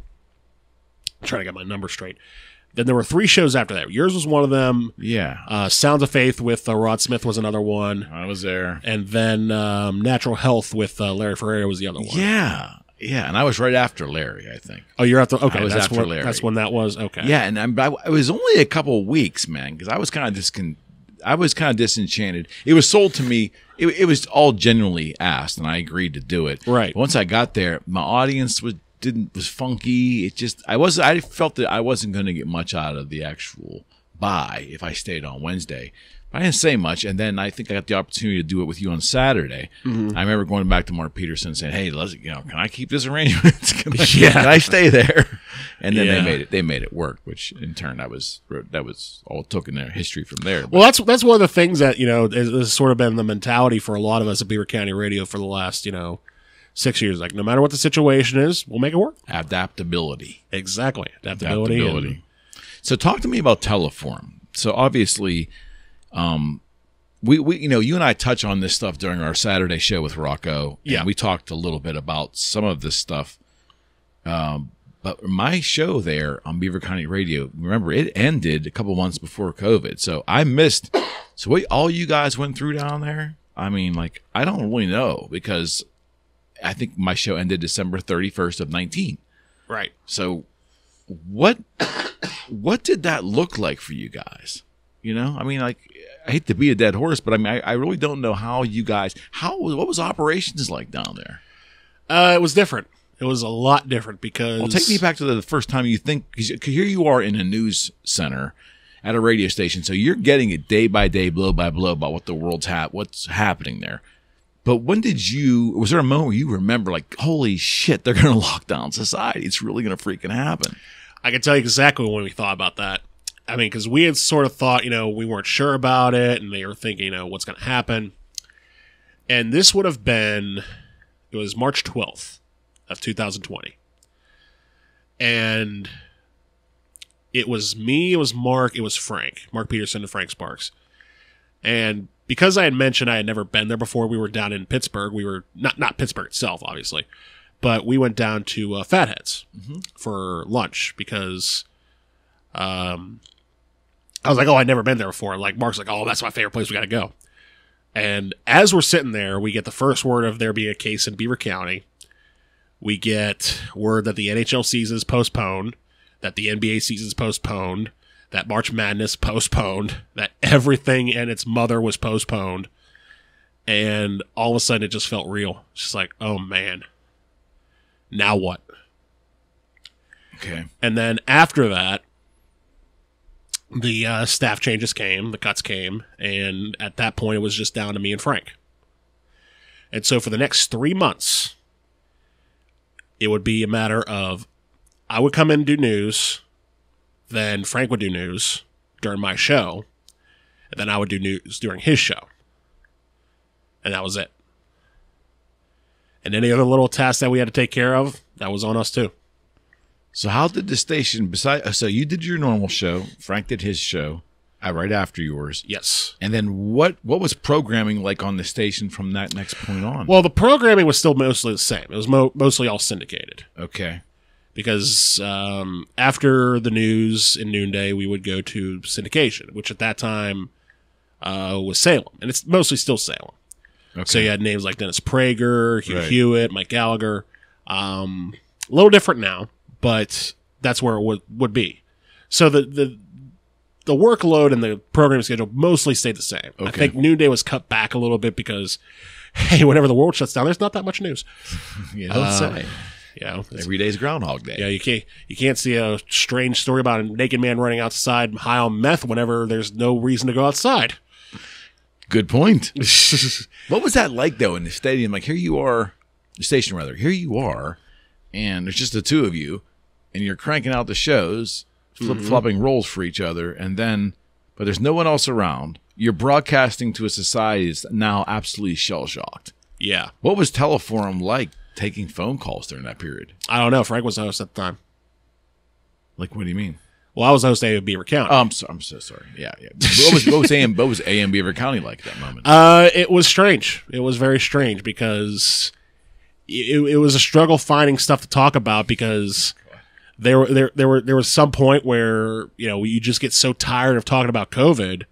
trying to get my number straight. Then there were 3 shows after that. Yours was one of them. Yeah. Sounds of Faith with Rod Smith was another one. I was there. And then Natural Health with Larry Ferreira was the other one. Yeah. Yeah, and I was right after Larry, I think. Oh, you're after... Okay, I was after Larry. That's when that was? Okay. Yeah, and it was only a couple of weeks, man, because I was kind of disenchanted. It was sold to me. It was all genuinely asked, and I agreed to do it. Right. But once I got there, my audience was funky. I felt that I wasn't going to get much out of the actual buy if I stayed on Wednesday. I didn't say much, and then I think I got the opportunity to do it with you on Saturday. Mm-hmm. I remember going back to Mark Peterson and saying, "Hey, can I keep this arrangement? Can I stay there?" And then they made it work, which in turn that was all it took in their history from there. But, well, that's one of the things that has sort of been the mentality for a lot of us at Beaver County Radio for the last 6 years. Like, no matter what the situation is, we'll make it work. Adaptability. Exactly, adaptability. So, talk to me about Teleform. So, obviously. We you and I touch on this stuff during our Saturday show with Rocco. Yeah. And we talked a little bit about some of this stuff. But my show there on Beaver County Radio, remember, it ended a couple months before COVID. So I missed. So what all you guys went through down there? I mean, I don't really know because I think my show ended December 31st of 19. Right. So what did that look like for you guys? I mean, I hate to be a dead horse, but I mean, I really don't know how you guys, what was operations like down there? It was different. It was a lot different because... Well, take me back to the first time you think, because here you are in a news center at a radio station, so you're getting it day by day, blow by blow about what the world's what's happening there. But when was there a moment where you remember, like, holy shit, they're going to lock down society? It's really going to freaking happen. I can tell you exactly when we thought about that. I mean, because we had sort of thought, we weren't sure about it, and they were thinking, what's going to happen. And this would have been, it was March 12th of 2020. And it was me, it was Mark, it was Frank Peterson and Frank Sparks. And because I had mentioned I had never been there before, we were down in Pittsburgh. We were, not Pittsburgh itself, obviously, but we went down to Fatheads for lunch because... I was like, oh, I'd never been there before. Like, Mark's like, oh, that's my favorite place. We got to go. And as we're sitting there, we get the first word of there being a case in Beaver County. We get word that the NHL season is postponed, that the NBA season is postponed, that March Madness postponed, that everything and its mother was postponed. And all of a sudden, it just felt real. It's just like, oh, man. Now what? Okay. And then after that, the staff changes came, the cuts came, and at that point, it was just down to me and Frank. And so for the next 3 months, it would be a matter of I would come in and do news, then Frank would do news during my show, and then I would do news during his show. And that was it. And any other little tasks that we had to take care of, that was on us too. So how did the station, so you did your normal show, Frank did his show right after yours. Yes. And then what was programming like on the station from that next point on? Well, the programming was still mostly the same. It was mostly all syndicated. Okay. Because after the news in noonday, we would go to syndication, which at that time was Salem. And it's mostly still Salem. Okay. So you had names like Dennis Prager, Hugh Hewitt, Mike Gallagher. A little different now, but that's where it would be. So the workload and the program schedule mostly stayed the same. Okay. I think noonday was cut back a little bit because, hey, whenever the world shuts down, there's not that much news. You don't say. Yeah, every day's Groundhog Day. Yeah, you can't see a strange story about a naked man running outside high on meth whenever there's no reason to go outside. Good point. What was that like though in the stadium? Like here you are, the station rather. Here you are, and there's just the two of you, and you're cranking out the shows, flip-flopping roles for each other, and then, but there's no one else around. You're broadcasting to a society that's now absolutely shell-shocked. Yeah. What was Teleforum like taking phone calls during that period? I don't know. Frank was the host at the time. Like, what do you mean? Well, I was the host of AM Beaver County. Oh, I'm so sorry. Yeah. What was AM Beaver County like at that moment? It was strange. It was very strange because it was a struggle finding stuff to talk about because there was some point where you just get so tired of talking about COVID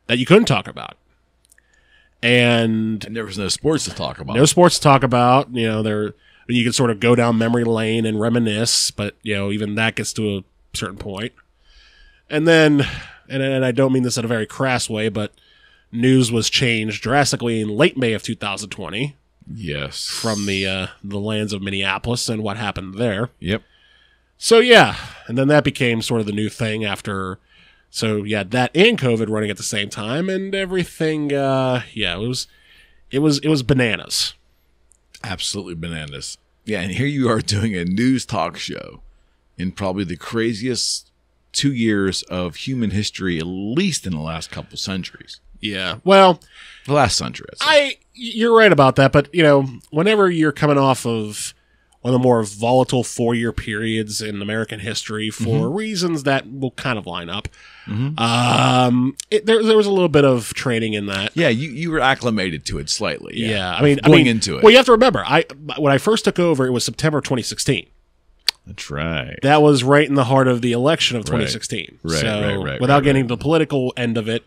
that you couldn't talk about. And there was no sports to talk about. No sports to talk about. You can sort of go down memory lane and reminisce, but even that gets to a certain point. And then, and I don't mean this in a very crass way, but news was changed drastically in late May of 2020. Yes, from the lands of Minneapolis and what happened there. Yep. So yeah, and then that became sort of the new thing after. So yeah, that and COVID running at the same time, and everything. It was bananas. Absolutely bananas. Yeah, and here you are doing a news talk show in probably the craziest 2 years of human history, at least in the last couple centuries. Yeah, well, the last century. You're right about that, but whenever you're coming off of one of the more volatile 4-year periods in American history for reasons that will kind of line up. There was a little bit of training in that. Yeah, you were acclimated to it slightly. Yeah, I mean, into it. Well, you have to remember, when I first took over, it was September 2016. That's right. That was right in the heart of the election of 2016. Right. Without getting to the political end of it,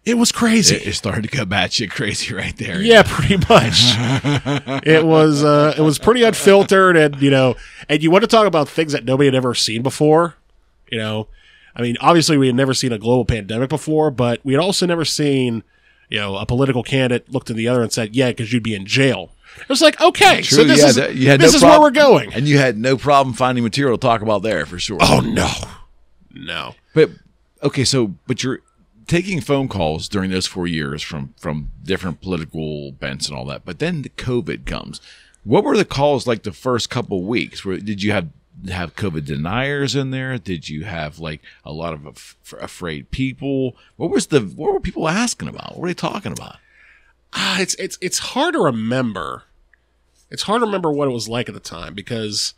it was crazy. It started to go batshit crazy right there. Yeah, pretty much. It was pretty unfiltered, and you want to talk about things that nobody had ever seen before. I mean, obviously we had never seen a global pandemic before, but we had also never seen, a political candidate looked at the other and said, yeah, because you'd be in jail. It was like, okay, True, so this is where we're going. And you had no problem finding material to talk about there, for sure. Oh, no. But, okay, but you're taking phone calls during those 4 years from different political bents and all that, but then the COVID comes. What were the calls like the first couple of weeks? Did you have COVID deniers in there? Did you have like a lot of afraid people? What were people asking about? What were they talking about? It's hard to remember. It's hard to remember what it was like at the time because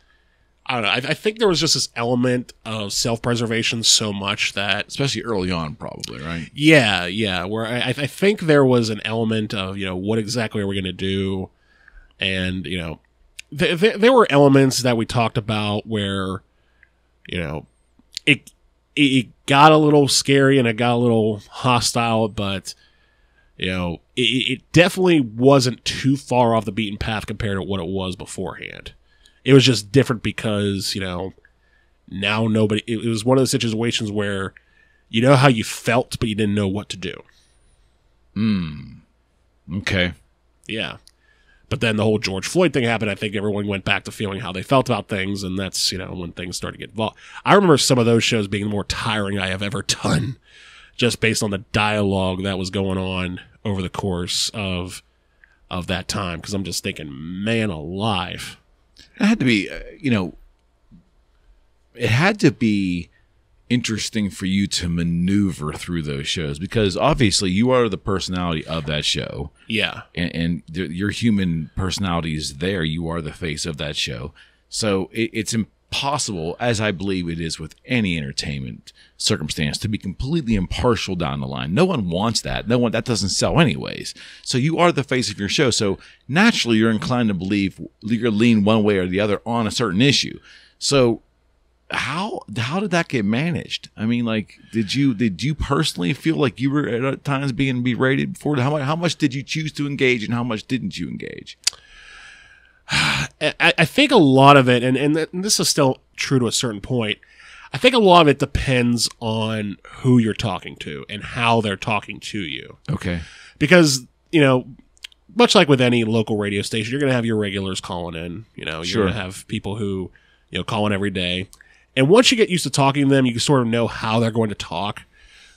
I don't know. I think there was just this element of self-preservation so much that, especially early on, probably, right? Yeah. Where I think there was an element of what exactly are we going to do, and there were elements that we talked about where it got a little scary and it got a little hostile, but it definitely wasn't too far off the beaten path compared to what it was beforehand. It was just different because, now nobody, it was one of those situations where how you felt, but you didn't know what to do. Okay. Yeah. But then the whole George Floyd thing happened. I think everyone went back to feeling how they felt about things, and that's, when things started to get involved. I remember some of those shows being the more tiring I have ever done, just based on the dialogue that was going on over the course of that time, because I'm just thinking, man alive. It had to be, it had to be interesting for you to maneuver through those shows because obviously you are the personality of that show. Yeah. And your human personality is there. You are the face of that show. So it's impossible, as I believe it is with any entertainment circumstance, to be completely impartial down the line. No one wants that. That doesn't sell anyways. So you are the face of your show. So naturally you're inclined to believe you're lean one way or the other on a certain issue. So how did that get managed? I mean, like, did you personally feel like you were at times being berated before? How much did you choose to engage and how much didn't you engage? I think a lot of it, and this is still true to a certain point, I think a lot of it depends on who you're talking to and how they're talking to you. Okay. Because, much like with any local radio station, you're going to have your regulars calling in. You're Sure. going to have people who, call in every day. And once you get used to talking to them, you sort of know how they're going to talk.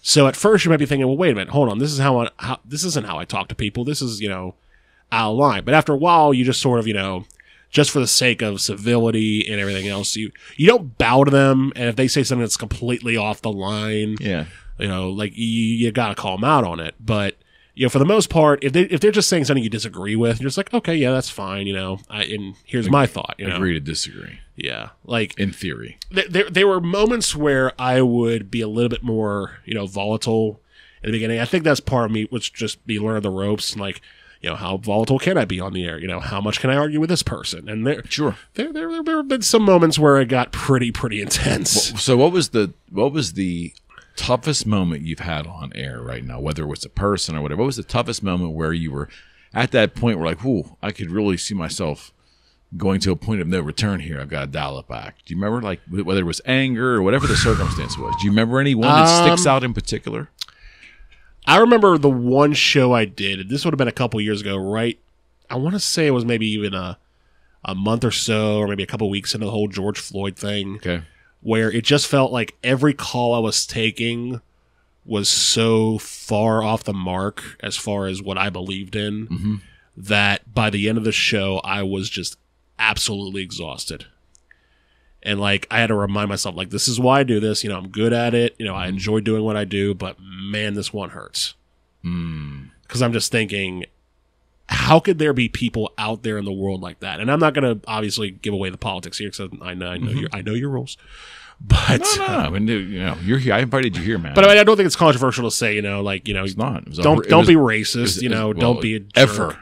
So at first you might be thinking, well, wait a minute, hold on. This isn't how I talk to people. This is, out of line. But after a while, you just sort of, just for the sake of civility and everything else, you don't bow to them. And if they say something that's completely off the line, yeah, like you got to call them out on it. But, for the most part, if they're just saying something you disagree with, you're just like, okay, yeah, that's fine. And here's my thought. Agree to disagree. Yeah, like in theory, there were moments where I would be a little bit more, volatile in the beginning. I think that's part of me, which just be learning the ropes and like, how volatile can I be on the air? How much can I argue with this person? And there have been some moments where it got pretty intense. So what was the toughest moment you've had on air right now, whether it was a person or whatever? What was the toughest moment where you were at that point where like, whoo, I could really see myself going to a point of no return here. I've got to dial it back. Do you remember, like, whether it was anger or whatever the circumstance was? Do you remember any one that sticks out in particular? I remember the one show I did. This would have been a couple years ago, right? I want to say it was maybe even a month or so, or maybe a couple weeks into the whole George Floyd thing. Okay. Where it just felt like every call I was taking was so far off the mark as far as what I believed in that by the end of the show, I was just absolutely exhausted. And like, I had to remind myself, like, this is why I do this. I'm good at it. I enjoy doing what I do, but man, this one hurts. Because I'm just thinking, how could there be people out there in the world like that? And I'm not going to obviously give away the politics here because I know your rules. But no. I mean, you're here. I invited you here, man. But I don't think it's controversial to say, it's not. Don't be racist. Don't be a jerk. Ever.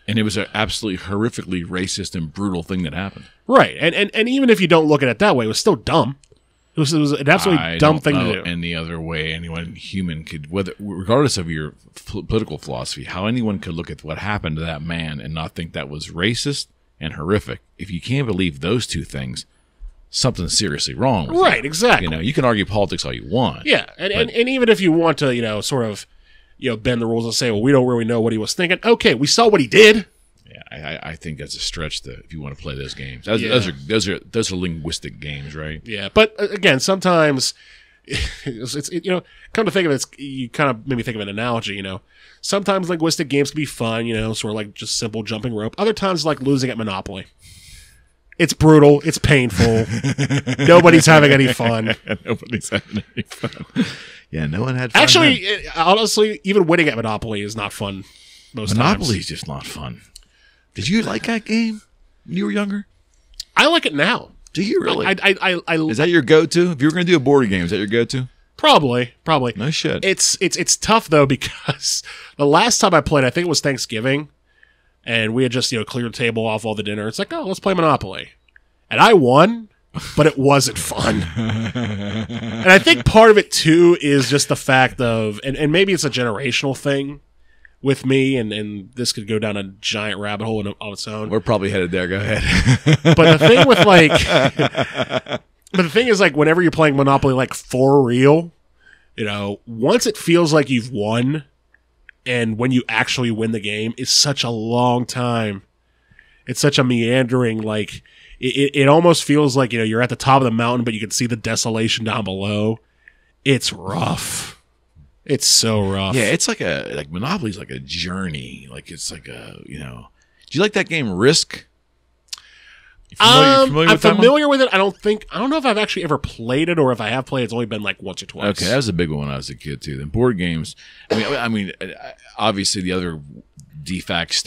And it was an absolutely horrifically racist and brutal thing that happened. Right. And even if you don't look at it that way, it was still dumb. It was an absolutely dumb thing to do. Any other way anyone human could, regardless of your political philosophy, how anyone could look at what happened to that man and not think that was racist and horrific. If you can't believe those two things, something seriously wrong with Right, you. exactly. You know, you can argue politics all you want. Yeah, and even if you want to, you know, sort of, you know, bend the rules and say, well, we don't really know what he was thinking. Okay, we saw what he did. Yeah, I think that's a stretch if you want to play those games. Those are linguistic games, right? Yeah, but again, sometimes it's you know, come to think of it, you kind of made me think of an analogy. You know, sometimes linguistic games can be fun. You know, sort of like just simple jumping rope. Other times, like losing at Monopoly. It's brutal. It's painful. Nobody's having any fun. Nobody's having any fun. Yeah, no one had fun. Actually, honestly, even winning at Monopoly is not fun most times. Monopoly is just not fun. Did you like that game when you were younger? I like it now. Do you really? I is that your go-to? If you were going to do a board game, is that your go-to? Probably. No shit. It's tough, though, because the last time I played, I think it was Thanksgiving, and we had just, you know, cleared the table off all the dinner. It's like, oh, let's play Monopoly. And I won, but it wasn't fun. And I think part of it, too, is just the fact of, and maybe it's a generational thing with me, and this could go down a giant rabbit hole on its own. We're probably headed there. Go ahead. But the thing with, like, but the thing is, like, whenever you're playing Monopoly, like, for real, you know, once it feels like you've won, and when you actually win the game, it's such a long time. It's such a meandering, like, it almost feels like, you know, you're at the top of the mountain, but you can see the desolation down below. It's rough. It's so rough. Yeah, it's like Monopoly's like a journey. Like it's like a, you know. Do you like that game Risk? I'm familiar with it. I don't know if I've actually ever played it, or if I have played, it's only been like once or twice. Okay, that was a big one when I was a kid too. Then board games. I mean, obviously the other de facto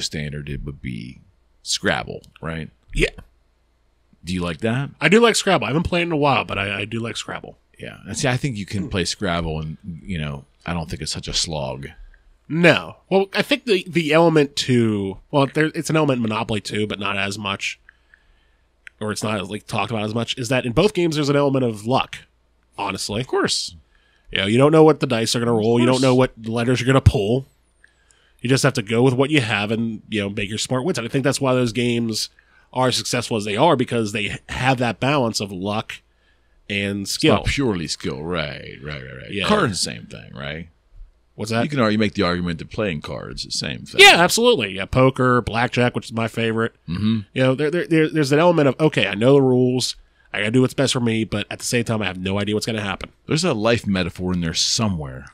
standard it would be Scrabble, right? Yeah. Do you like that? I do like Scrabble. I haven't played in a while, but I do like Scrabble. Yeah. And see, I think you can play Scrabble, and you know, I don't think it's such a slog. No. Well, I think the element too. Well, it's an element in Monopoly too, but not as much, or it's not like talked about as much. Is that in both games there's an element of luck? Honestly, Of course. you know, you don't know what the dice are going to roll. You don't know what letters you're going to pull. You just have to go with what you have and, you know, make your smart wins. And I think that's why those games are as successful as they are, because they have that balance of luck and skill. It's not purely skill, right. Yeah. Cards, the same thing, right? What's that? You can already make the argument that playing cards is the same thing. Yeah, absolutely. Yeah, poker, blackjack, which is my favorite. Mm-hmm. You know, there's an element of, okay, I know the rules, I gotta do what's best for me, but at the same time, I have no idea what's gonna happen. There's a life metaphor in there somewhere.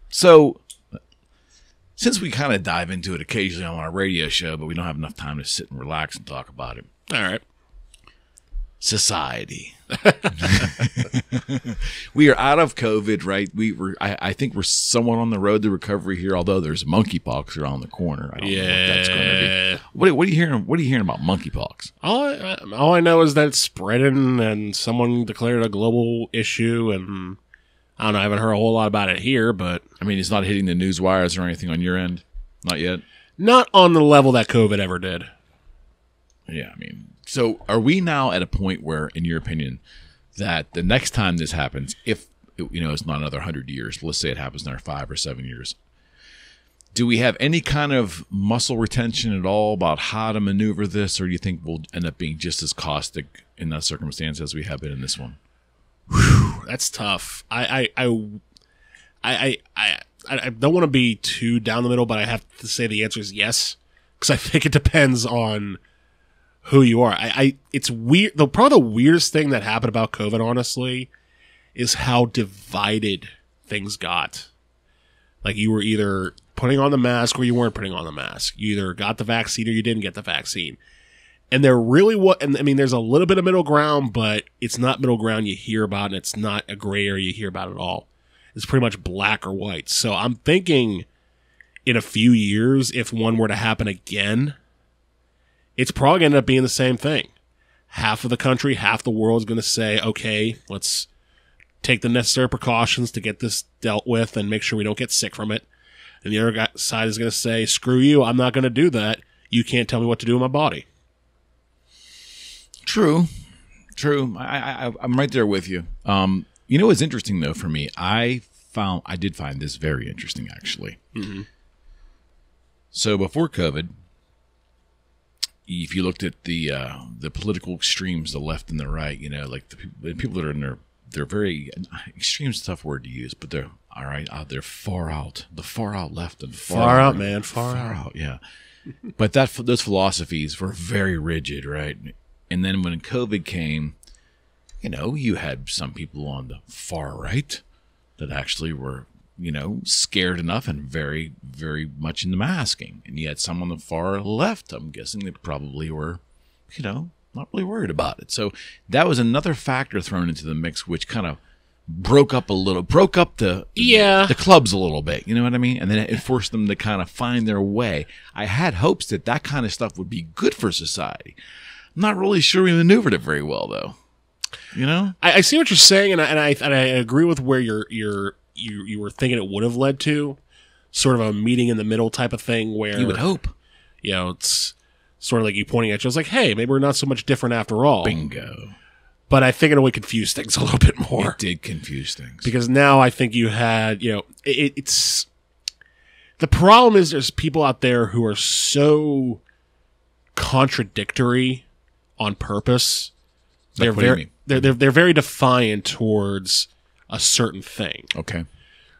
So, since we kind of dive into it occasionally on our radio show, but we don't have enough time to sit and relax and talk about it. All right. Society. We are out of COVID, right? I think we're somewhat on the road to recovery here, although there's monkeypox around the corner. I don't know what that's going to be. What are you hearing? What are you hearing about monkeypox? All I know is that it's spreading, and someone declared a global issue, and I don't know. I haven't heard a whole lot about it here, but I mean, it's not hitting the news wires or anything on your end, not yet. Not on the level that COVID ever did. Yeah, I mean, so are we now at a point where, in your opinion, that the next time this happens, if you know it's not another 100 years, let's say it happens in another 5 or 7 years, do we have any kind of muscle retention at all about how to maneuver this, or do you think we'll end up being just as caustic in that circumstance as we have been in this one? Whew, that's tough. I don't want to be too down the middle, but I have to say the answer is yes, because I think it depends on who you are. It's weird. Probably the weirdest thing that happened about COVID, honestly, is how divided things got. Like, you were either putting on the mask or you weren't putting on the mask. You either got the vaccine or you didn't get the vaccine. And there really was, and I mean, there's a little bit of middle ground, but it's not middle ground you hear about, and it's not a gray area you hear about at all. It's pretty much black or white. So I'm thinking in a few years, if one were to happen again, it's probably going to end up being the same thing. Half of the country, half the world is going to say, okay, let's take the necessary precautions to get this dealt with and make sure we don't get sick from it. And the other side is going to say, screw you, I'm not going to do that. You can't tell me what to do with my body. True. I'm right there with you. You know what's interesting, though, for me? I did find this very interesting, actually. Mm-hmm. So before COVID, if you looked at the political extremes, the left and the right, like the people that are in they're very extreme, is a tough word to use, but they're all right. They're far out, the far out left and far out, man, far out. Yeah. But those philosophies were very rigid, right? And then when COVID came, you had some people on the far right that actually were, scared enough and very, very much into masking. And you had some on the far left, I'm guessing, that probably were, not really worried about it. So that was another factor thrown into the mix, which kind of broke up the clubs a little bit. You know what I mean? And then it forced them to kind of find their way. I had hopes that kind of stuff would be good for society. I'm not really sure we maneuvered it very well, though. I see what you're saying, and I agree with where you were thinking it would have led to, sort of a meeting in the middle type of thing where you would hope. It's sort of like you pointing at you. I was like, hey, maybe we're not so much different after all. Bingo. But I think it only confused things a little bit more. It did confuse things. Because now I think you had, it's... The problem is there's people out there who are so contradictory on purpose. They're they're very defiant towards a certain thing. Okay.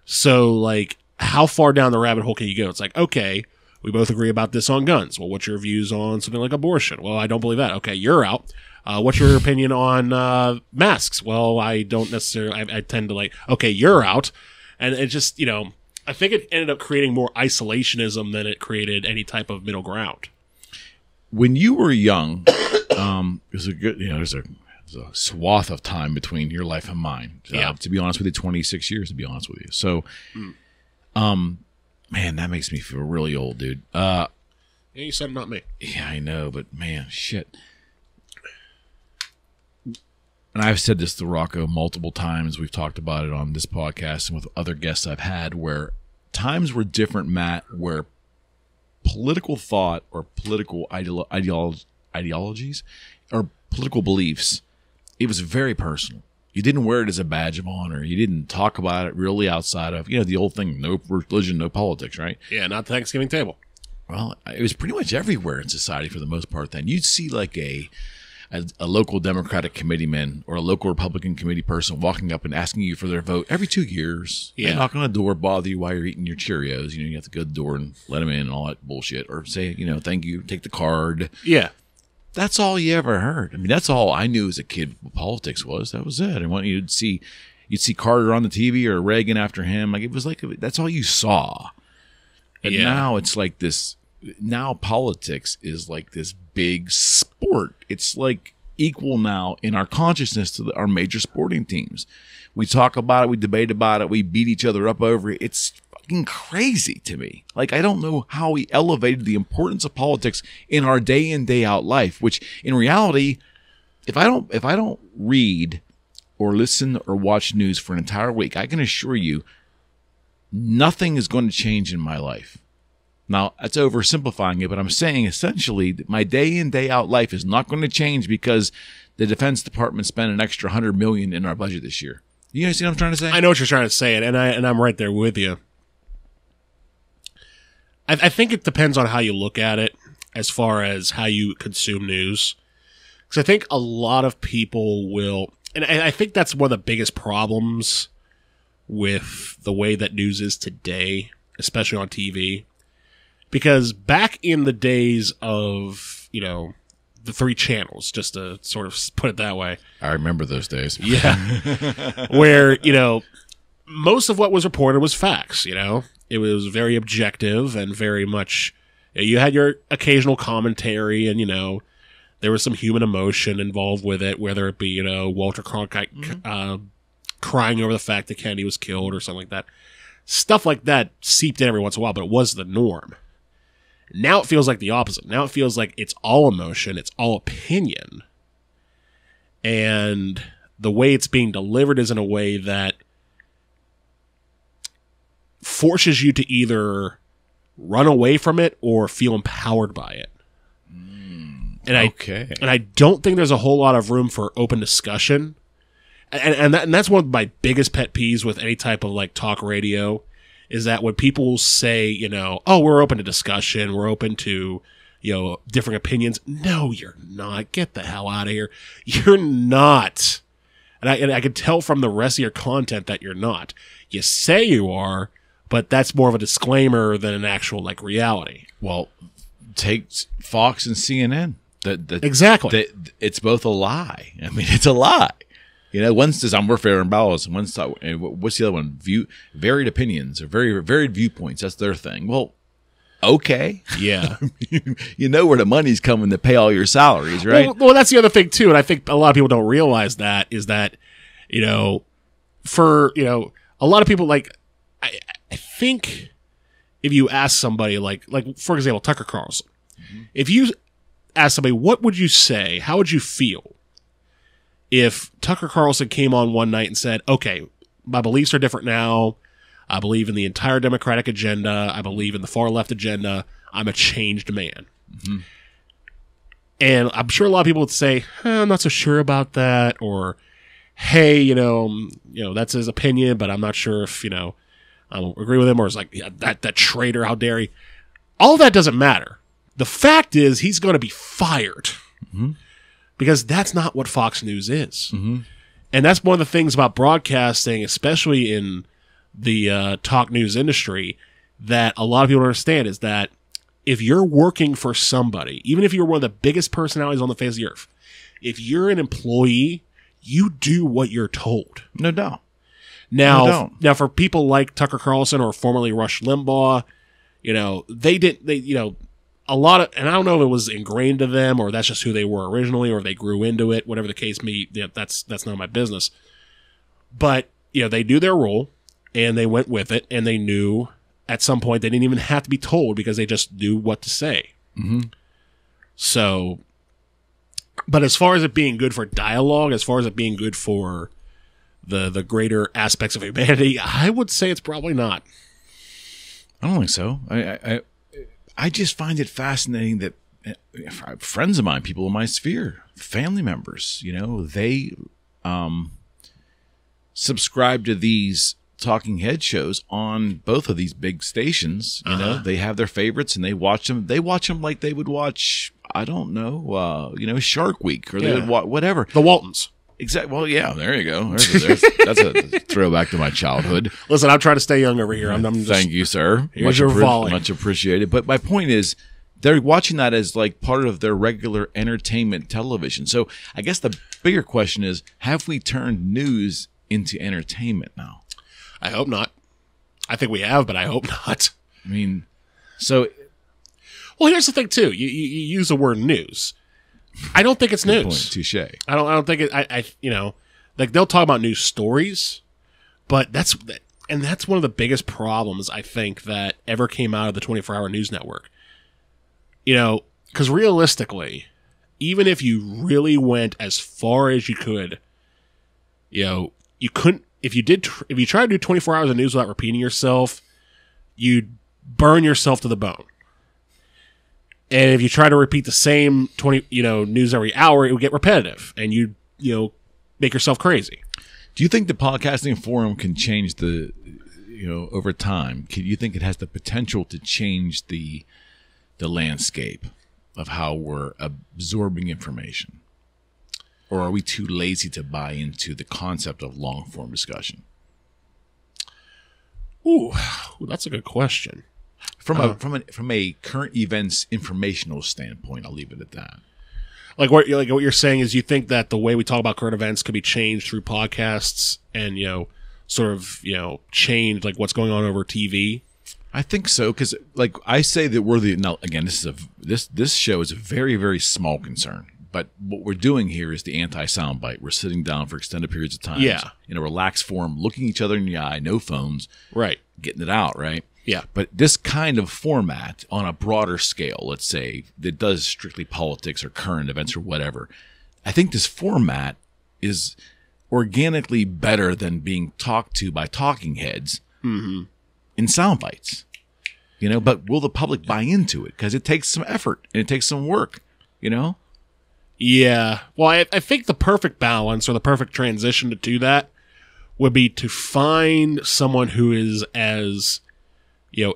So, like, how far down the rabbit hole can you go? It's like, okay, we both agree about this on guns. Well, what's your views on something like abortion? Well, I don't believe that. Okay, you're out. What's your opinion on masks? Well, I don't necessarily. I tend to like. Okay, you're out, and it just I think it ended up creating more isolationism than it created any type of middle ground. When you were young, there's a good there's a swath of time between your life and mine. To be honest with you, 26 years. To be honest with you, so, man, that makes me feel really old, dude. Yeah, you said not me. Yeah, I know, but man, shit. And I've said this to Rocco multiple times. We've talked about it on this podcast and with other guests I've had, where times were different, Matt, where political thought or political ideologies or political beliefs, it was very personal. You didn't wear it as a badge of honor. You didn't talk about it really outside of, the old thing, no religion, no politics, right? Yeah, not the Thanksgiving table. Well, it was pretty much everywhere in society for the most part then. You'd see like a local Democratic committeeman or a local Republican committee person walking up and asking you for their vote every 2 years. Yeah. They knock on the door, bother you while you're eating your Cheerios. You have to go to the door and let them in and all that bullshit. Or say, thank you, take the card. Yeah. That's all you ever heard. I mean, that's all I knew as a kid what politics was. That was it. And when you'd see Carter on the TV or Reagan after him, like it was like that's all you saw. And now it's like this. Now politics is like this big sport. It's like equal now in our consciousness to our major sporting teams. We talk about it. We debate about it. We beat each other up over it. It's fucking crazy to me. Like, I don't know how we elevated the importance of politics in our day in, day out life, which in reality, if I don't read or listen or watch news for an entire week, I can assure you nothing is going to change in my life. Now, that's oversimplifying it, but I'm saying essentially that my day in, day out life is not going to change because the Defense Department spent an extra $100 million in our budget this year. You guys see what I'm trying to say? I know what you're trying to say, and I'm right there with you. I think it depends on how you look at it as far as how you consume news. Because I think a lot of people will, and I think that's one of the biggest problems with the way that news is today, especially on TV. Because back in the days of, the 3 channels, just to sort of put it that way. I remember those days. Yeah. Where, most of what was reported was facts, It was very objective and very much, you had your occasional commentary and, there was some human emotion involved with it, whether it be, Walter Cronkite crying over the fact that Kennedy was killed or something like that. Stuff like that seeped in every once in a while, but it was the norm. Now it feels like the opposite. Now it feels like it's all emotion, it's all opinion. And the way it's being delivered is in a way that forces you to either run away from it or feel empowered by it. And I don't think there's a whole lot of room for open discussion. And that's one of my biggest pet peeves with any type of like talk radio is that when people say, oh, we're open to discussion, we're open to different opinions. No, you're not. Get the hell out of here. You're not. And I can tell from the rest of your content that you're not. You say you are, but that's more of a disclaimer than an actual reality. Well, take Fox and CNN. Exactly. It's both a lie. I mean, it's a lie. One says we're fair and balanced, and one says, what's the other one? Varied opinions or very varied viewpoints. That's their thing. Well, okay. Yeah. Where the money's coming to pay all your salaries, right? Well, that's the other thing too, and I think a lot of people don't realize that is that for a lot of people I think if you ask somebody like for example Tucker Carlson, if you ask somebody what would you say, how would you feel if Tucker Carlson came on one night and said, okay, my beliefs are different now. I believe in the entire Democratic agenda. I believe in the far left agenda. I'm a changed man. Mm-hmm. And I'm sure a lot of people would say, I'm not so sure about that. Or, hey, that's his opinion, but I'm not sure if, I agree with him. Or it's like, yeah, that traitor, how dare he? All that doesn't matter. The fact is he's going to be fired. Mm-hmm. Because that's not what Fox News is. Mm-hmm. And that's one of the things about broadcasting, especially in the talk news industry, that a lot of people don't understand is that if you're working for somebody, even if you're one of the biggest personalities on the face of the earth, if you're an employee, you do what you're told. No doubt. Now for people like Tucker Carlson or formerly Rush Limbaugh, a lot of, and I don't know if it was ingrained to them or that's just who they were originally or they grew into it, whatever the case may be, that's none of my business. But, they do their role and they went with it and they knew at some point they didn't even have to be told because they just knew what to say. Mm-hmm. So, but as far as it being good for dialogue, as far as it being good for the greater aspects of humanity, I would say it's probably not. I don't think so. I just find it fascinating that friends of mine, people in my sphere, family members, they subscribe to these talking head shows on both of these big stations. They have their favorites and they watch them. They watch them like they would watch, I don't know, Shark Week or they would watch whatever. The Waltons. Exactly. Well, yeah, there you go. That's a throwback to my childhood. Listen, I'm trying to stay young over here. I'm just, thank you, sir. Here's your volley. Much appreciated. But my point is, they're watching that as part of their regular entertainment television. So I guess the bigger question is, have we turned news into entertainment now? I hope not. I think we have, but I hope not. I mean, so... Well, here's the thing, too. You use the word news. I don't think it's news. Touche. I don't think it. They'll talk about news stories, but that's one of the biggest problems I think that ever came out of the 24-hour news network. Because realistically, even if you really went as far as you could, you couldn't. If you try to do 24 hours of news without repeating yourself, you'd burn yourself to the bone. And if you try to repeat the same 20, news every hour, it would get repetitive, and you make yourself crazy. Do you think the podcasting forum can change over time? Do you think it has the potential to change the landscape of how we're absorbing information, or are we too lazy to buy into the concept of long form discussion? Ooh, that's a good question. From a current events informational standpoint, I'll leave it at that. Like what you're saying is you think that the way we talk about current events could be changed through podcasts and change what's going on over TV. I think so, because I say that we're again, this show is a very, very small concern. But what we're doing here is the anti-soundbite. We're sitting down for extended periods of time, in a relaxed form, looking each other in the eye, no phones, right? Getting it out, right? Yeah. But this kind of format on a broader scale, let's say, that does strictly politics or current events or whatever, I think this format is organically better than being talked to by talking heads in sound bites. But will the public buy into it? Because it takes some effort and it takes some work, Yeah. Well, I think the perfect balance or the perfect transition to do that would be to find someone who is as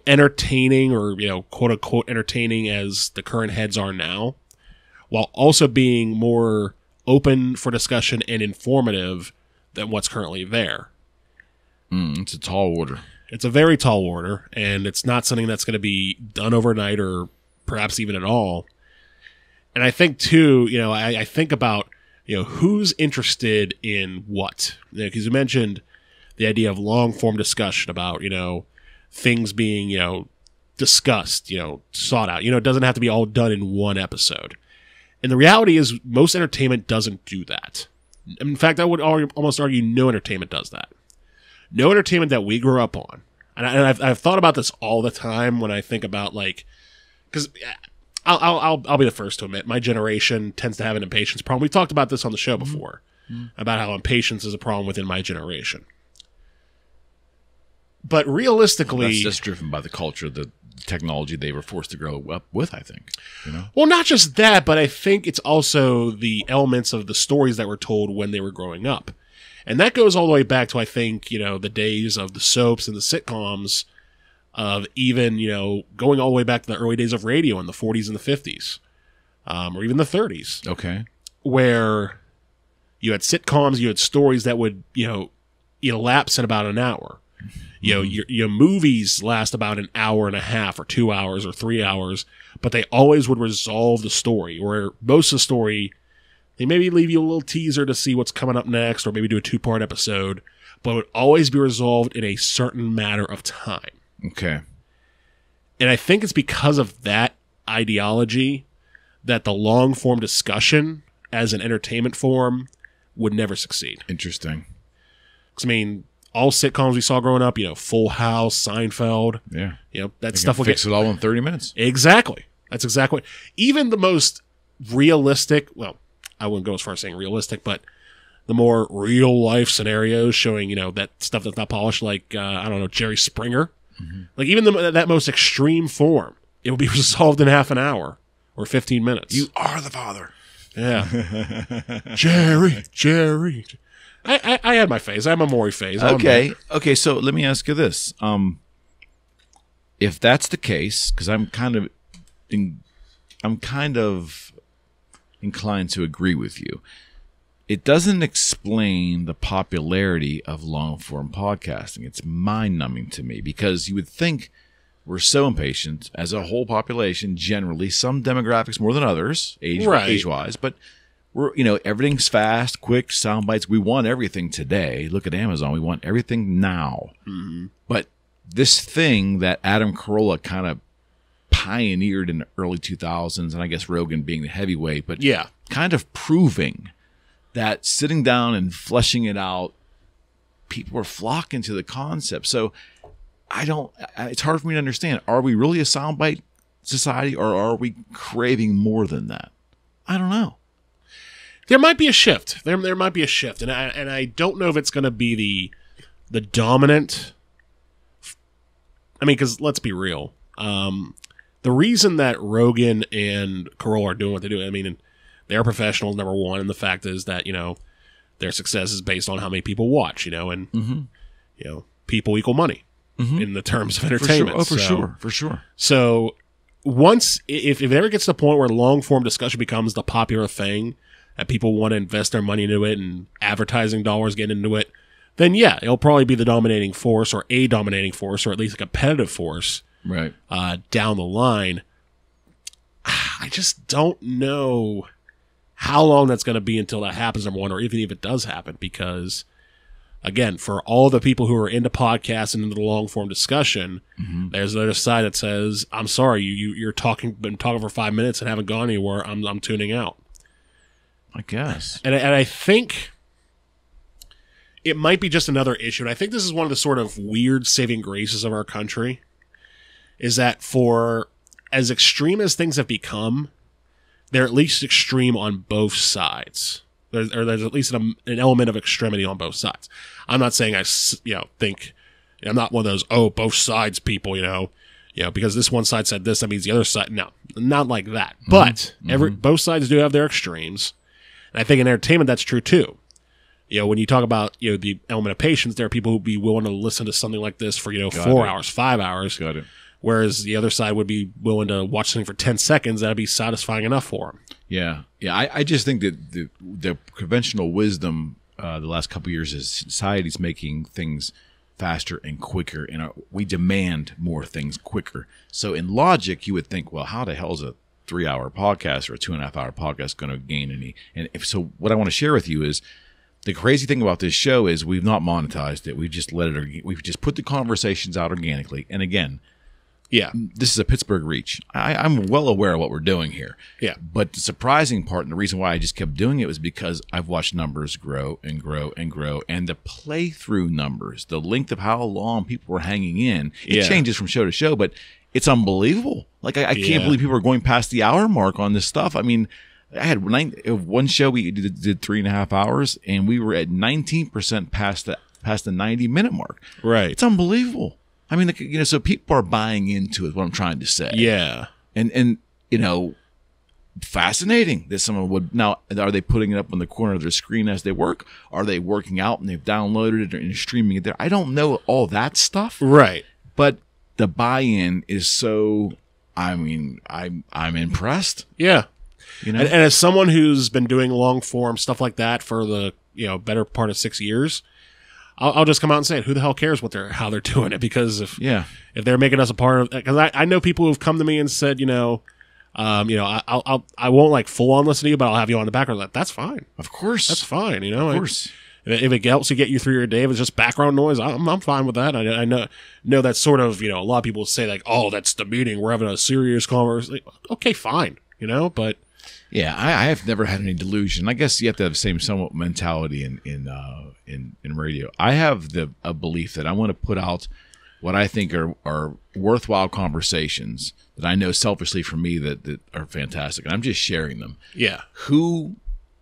entertaining or, quote unquote entertaining as the current heads are now, while also being more open for discussion and informative than what's currently there. It's a tall order. It's a very tall order, and it's not something that's going to be done overnight or perhaps even at all. And I think, too, I think about, who's interested in what. Because you mentioned the idea of long-form discussion about, things being, discussed, sought out. It doesn't have to be all done in one episode. And the reality is most entertainment doesn't do that. In fact, I would almost argue no entertainment does that. No entertainment that we grew up on. And I've thought about this all the time when I think about, because I'll be the first to admit, my generation tends to have an impatience problem. We talked about this on the show before, about how impatience is a problem within my generation. But realistically... That's just driven by the culture, the technology they were forced to grow up with, I think. Well, not just that, but I think it's also the elements of the stories that were told when they were growing up. And that goes all the way back to, I think, the days of the soaps and the sitcoms, of even, going all the way back to the early days of radio in the 40s and the 50s, or even the 30s. Okay. Where you had sitcoms, you had stories that would, elapse in about an hour. Your movies last about an hour and a half or 2 hours or 3 hours, but they always would resolve the story, or most of the story, they maybe leave you a little teaser to see what's coming up next, or maybe do a 2-part episode, but it would always be resolved in a certain matter of time. Okay. And I think it's because of that ideology that the long-form discussion as an entertainment form would never succeed. Interesting. Because, all sitcoms we saw growing up, Full House, Seinfeld. Yeah. That stuff will fix it all in 30 minutes. Exactly. That's exactly. Even the most realistic, well, I wouldn't go as far as saying realistic, but the more real-life scenarios showing, that stuff that's not polished, like, Jerry Springer. Mm-hmm. Like, even that most extreme form, it will be resolved in half an hour or 15 minutes. You are the father. Yeah. Jerry. I had my phase. I had my Maury phase. Okay, so let me ask you this. If that's the case, because I'm kind of inclined to agree with you, it doesn't explain the popularity of long-form podcasting. It's mind-numbing to me, because you would think we're so impatient as a whole population, generally, some demographics more than others, age-wise, but we're, everything's fast, quick, sound bites. We want everything today. Look at Amazon. We want everything now. Mm-hmm. But this thing that Adam Carolla kind of pioneered in the early 2000s, and I guess Rogan being the heavyweight, but kind of proving that sitting down and fleshing it out, people are flocking to the concept. So it's hard for me to understand. Are we really a soundbite society, or are we craving more than that? I don't know. There might be a shift. There might be a shift, and I don't know if it's going to be the dominant. Because let's be real. The reason that Rogan and Carolla are doing what they do, they're professionals, number one, and the fact is that their success is based on how many people watch, and people equal money in the terms of entertainment. For sure. So once, if it ever gets to the point where long form discussion becomes the popular thing, that people want to invest their money into it and advertising dollars get into it, then it'll probably be the dominating force, or a dominating force, or at least a competitive force down the line. I just don't know how long that's going to be until that happens, number one, or even if it does happen, because, again, for all the people who are into podcasts and into the long-form discussion, there's the other side that says, I'm sorry, you're been talking for 5 minutes and haven't gone anywhere, I'm tuning out. I guess. And I think it might be just another issue, and I think this is one of the sort of weird saving graces of our country, is that for as extreme as things have become, they're at least extreme on both sides. There's at least an element of extremity on both sides. I'm not saying I think, I'm not one of those, both sides people, because this one side said this, that means the other side. No, not like that. But both sides do have their extremes. And I think in entertainment that's true too. when you talk about, the element of patience, there are people who would be willing to listen to something like this for, 4 hours, 5 hours. Got it. Whereas the other side would be willing to watch something for 10 seconds. That'd be satisfying enough for them. Yeah. Yeah. I just think that the conventional wisdom the last couple of years is society's making things faster and quicker, and we demand more things quicker. So in logic, you would think, well, how the hell is a 3-hour podcast or a 2.5-hour podcast going to gain any? And so what I want to share with you is the crazy thing about this show is we've not monetized it. We've just we've just put the conversations out organically. And again, yeah, this is a Pittsburgh reach. I'm well aware of what we're doing here. Yeah. But the surprising part, and the reason why I just kept doing it, was because I've watched numbers grow and grow and grow. And the playthrough numbers, the length of how long people were hanging in, it changes from show to show, but it's unbelievable. Like, I can't believe people are going past the hour mark on this stuff. I mean, I had one show we did 3.5 hours, and we were at 19% past the 90-minute mark. Right. It's unbelievable. I mean, so people are buying into it, what I'm trying to say. Yeah. And fascinating that someone would. Now, are they putting it up on the corner of their screen as they work? Are they working out and they've downloaded it and streaming it there? I don't know all that stuff. Right. But the buy-in is so, I mean, I'm impressed. Yeah. And as someone who's been doing long-form stuff like that for the, better part of 6 years, I'll just come out and say it. Who the hell cares how they're doing it? Because if they're making us a part of, because I know people who've come to me and said, I won't like full on listen to you, but I'll have you on the background. That's fine. Of course, that's fine. Of course. If it helps you get you through your day, if it's just background noise, I'm fine with that. I know that's sort of, a lot of people say like, oh, that's the meeting. We're having a serious conversation. Like, okay, fine. But. Yeah, I have never had any delusion. I guess you have to have the same somewhat mentality in radio. I have a belief that I want to put out what I think are worthwhile conversations that I know selfishly for me that are fantastic, and I'm just sharing them. Yeah. Who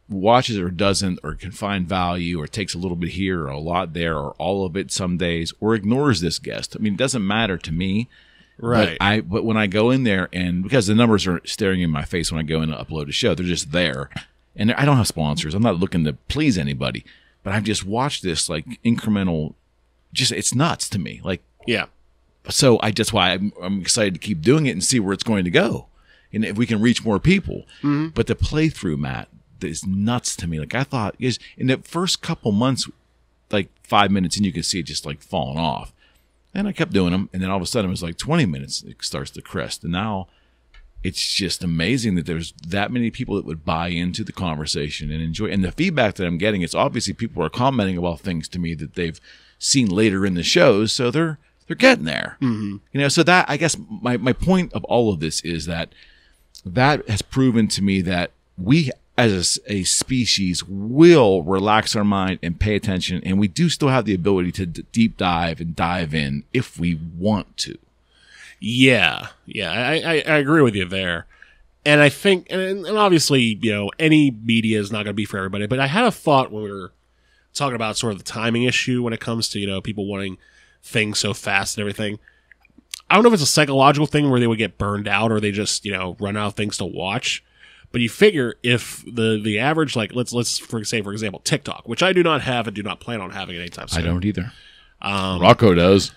watches or doesn't, or can find value, or takes a little bit here or a lot there, or all of it some days, or ignores this guest. I mean, it doesn't matter to me. Right. But when I go in there, and because the numbers are staring in my face when I go in and upload a show, they're just there. And I don't have sponsors. I'm not looking to please anybody. But I've just watched this like incremental, it's nuts to me. Like, yeah. So that's why I'm excited to keep doing it and see where it's going to go. And if we can reach more people. Mm-hmm. But the playthrough, Matt, is nuts to me. Like, I thought in the first couple months, like 5 minutes, and you can see it just like falling off. And I kept doing them, and then all of a sudden it was like 20 minutes, it starts to crest. And now it's just amazing that there's that many people that would buy into the conversation and enjoy. And the feedback that I'm getting, it's obviously people are commenting about things to me that they've seen later in the shows, so they're getting there. Mm-hmm. So that, I guess my point of all of this is that has proven to me that we as a species will relax our mind and pay attention, and we do still have the ability to deep dive and dive in if we want to. Yeah, I agree with you there. And I think, and obviously, any media is not going to be for everybody, but I had a thought when we were talking about sort of the timing issue when it comes to, people wanting things so fast and everything. I don't know if it's a psychological thing where they would get burned out or they just, run out of things to watch. But you figure if the average, like, let's for example, TikTok, which I do not have and do not plan on having anytime soon. I don't either. Rocco does.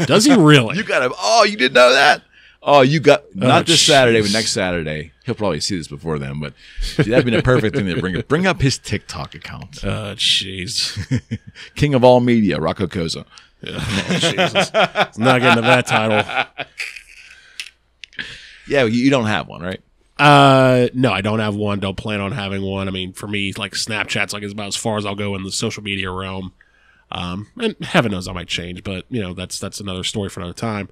Does he really? You got him. Oh, you didn't know that? Oh, you got, not this Saturday, but next Saturday. He'll probably see this before then, but that'd be the perfect thing to bring up his TikTok account. Oh, jeez. King of all media, Rocco Koza. Oh, Jesus. I'm not getting to that title. Yeah, you don't have one, right? No, I don't have one. Don't plan on having one. I mean, for me, like Snapchat's like is about as far as I'll go in the social media realm. And heaven knows I might change, but that's another story for another time.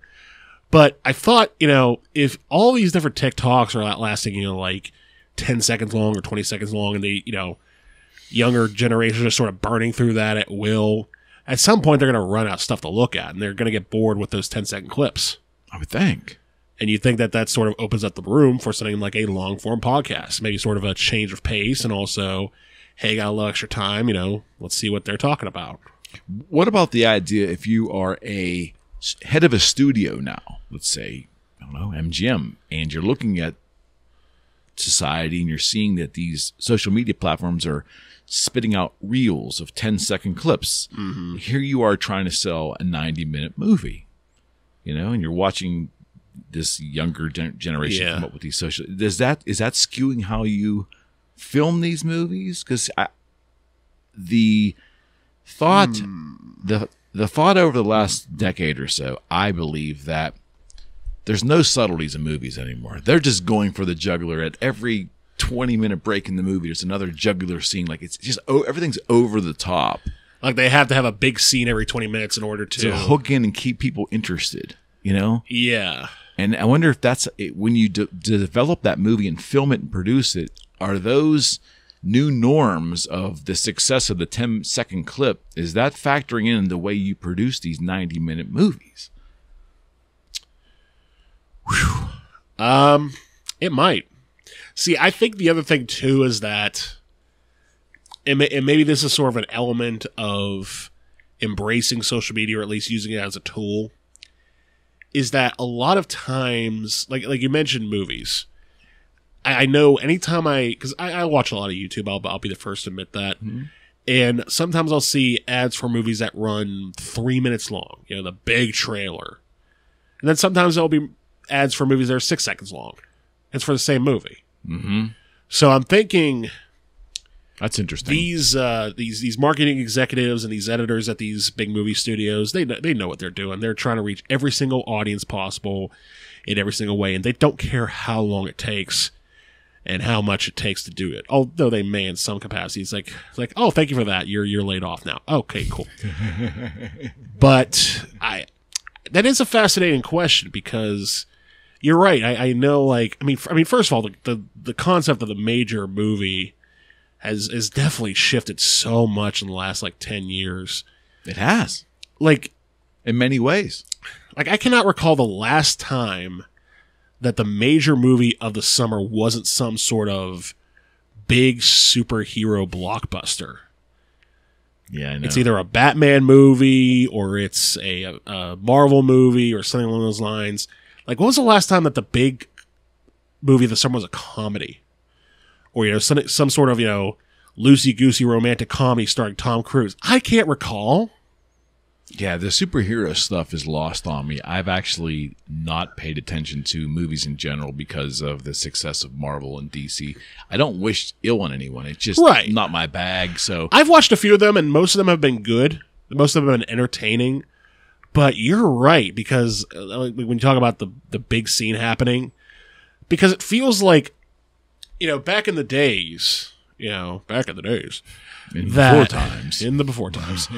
But I thought, if all these different TikToks are lasting, like 10 seconds long or 20 seconds long, and they, younger generations are sort of burning through that at will, at some point they're going to run out of stuff to look at, and they're going to get bored with those 10-second clips. I would think. And you think that sort of opens up the room for something like a long-form podcast, maybe sort of a change of pace, and also, hey, got a little extra time, let's see what they're talking about. What about the idea if you are a head of a studio now, let's say, I don't know, MGM, and you're looking at society and you're seeing that these social media platforms are spitting out reels of 10-second clips. Mm-hmm. Here you are trying to sell a 90-minute movie, and you're watching this younger generation come up with these social. Is that skewing how you film these movies? Because the thought over the last decade or so, I believe that there's no subtleties in movies anymore. They're just going for the jugular at every 20-minute break in the movie. There's another jugular scene. Like, it's just everything's over the top. Like, they have to have a big scene every 20 minutes in order to hook in and keep people interested. Yeah. And I wonder if that's when you develop that movie and film it and produce it. Are those new norms of the success of the 10-second clip? Is that factoring in the way you produce these 90-minute movies? Whew. It might. See, I think the other thing too is that, and maybe this is sort of an element of embracing social media, or at least using it as a tool, is that a lot of times, like you mentioned movies, I know anytime because I watch a lot of YouTube, I'll be the first to admit that, and sometimes I'll see ads for movies that run 3 minutes long, the big trailer, and then sometimes there'll be ads for movies that are 6 seconds long. It's for the same movie. Mm-hmm. So I'm thinking that's interesting. These marketing executives and these editors at these big movie studios, they know what they're doing. They're trying to reach every single audience possible in every single way, and they don't care how long it takes and how much it takes to do it. Although they may in some capacity. It's like, oh, thank you for that. You're laid off now. Okay, cool. But that is a fascinating question, because you're right. I know, like, I mean, first of all, the concept of the major movie has definitely shifted so much in the last, 10 years. It has. Like, in many ways. Like, I cannot recall the last time that the major movie of the summer wasn't some sort of big superhero blockbuster. Yeah, I know. It's either a Batman movie or it's a Marvel movie or something along those lines. Like, when was the last time that the big movie of the summer was a comedy? Or, some sort of, loosey-goosey romantic comedy starring Tom Cruise? I can't recall. Yeah, the superhero stuff is lost on me. I've actually not paid attention to movies in general because of the success of Marvel and DC. I don't wish ill on anyone. It's just not my bag. So I've watched a few of them, and most of them have been good. Most of them have been entertaining. But you're right, because when you talk about the big scene happening, because it feels like, back in the days, in the before times,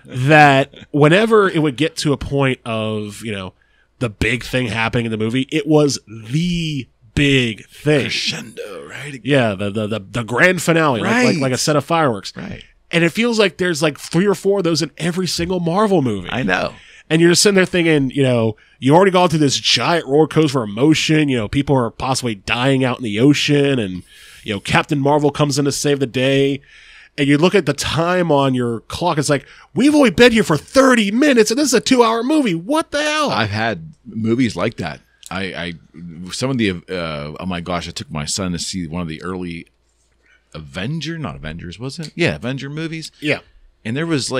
that whenever it would get to a point of, the big thing happening in the movie, it was the big thing. Crescendo, right? Yeah, the grand finale, right. like a set of fireworks. Right. And it feels like there's 3 or 4 of those in every single Marvel movie. I know. And you're just sitting there thinking, you already gone through this giant roller coaster of emotion. People are possibly dying out in the ocean, and, Captain Marvel comes in to save the day. And you look at the time on your clock, it's like, we've only been here for 30 minutes, and this is a 2-hour movie. What the hell? I've had movies like that. Some of the, oh my gosh, I took my son to see one of the early not Avengers, was it? Yeah, Avenger movies. Yeah. And there was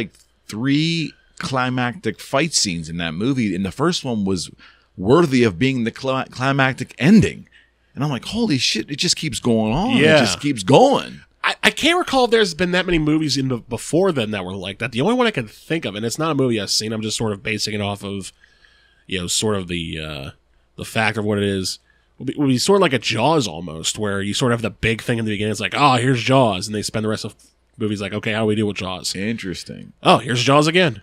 3 climactic fight scenes in that movie, and the first one was worthy of being the climactic ending. And I'm like, holy shit, it just keeps going on. Yeah. It just keeps going. I can't recall if there's been that many movies before then that were like that. The only one I can think of, and it's not a movie I've seen, I'm just sort of basing it off of, sort of the fact of what it is, would be sort of like a Jaws almost, where you sort of have the big thing in the beginning. It's like, oh, here's Jaws, and they spend the rest of movies like, okay, how do we deal with Jaws? Interesting. Oh, here's Jaws again.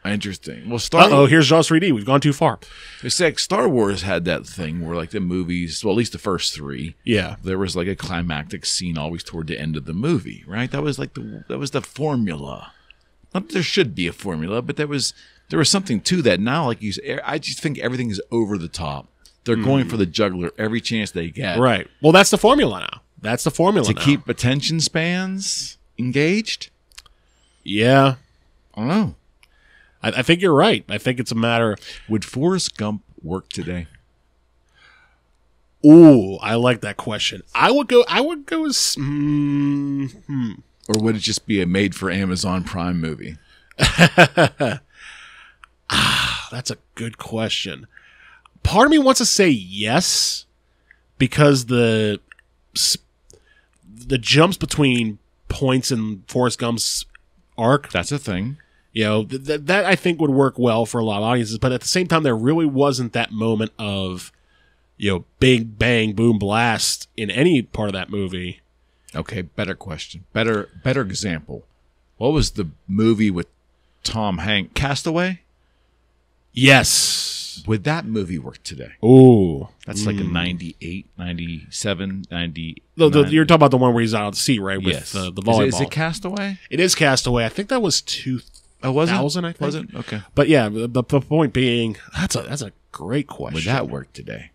Interesting. Well, here's Jaws 3D. We've gone too far. It's like Star Wars had that thing where the movies, well, at least the first 3, there was a climactic scene always toward the end of the movie, right? That was the formula. Not that there should be a formula, but there was something to that. Now, like you said, I just think everything is over the top. They're going for the jugular every chance they get. Right. Well, that's the formula now. That's the formula to now. Keep attention spans engaged. Yeah. I don't know. I think you're right. I think it's a matter. Would Forrest Gump work today? Ooh, I like that question. I would go as Or would it just be a made-for-Amazon Prime movie? That's a good question. Part of me wants to say yes, because the jumps between points in Forrest Gump's arc. That's a thing. You know, that I think would work well for a lot of audiences. But at the same time, there really wasn't that moment of, you know, big bang, boom, blast in any part of that movie. Okay, better question. Better example. What was the movie with Tom Hanks? Castaway? Yes. Would that movie work today? Ooh. That's like a 98, 97, 90. You're talking about the one where he's out at sea, right? With Yes. the volleyball. Is it Castaway? It is Castaway. I think that was 2000, I think. Was it? Okay. But yeah, the point being, that's a great question. Would that work today?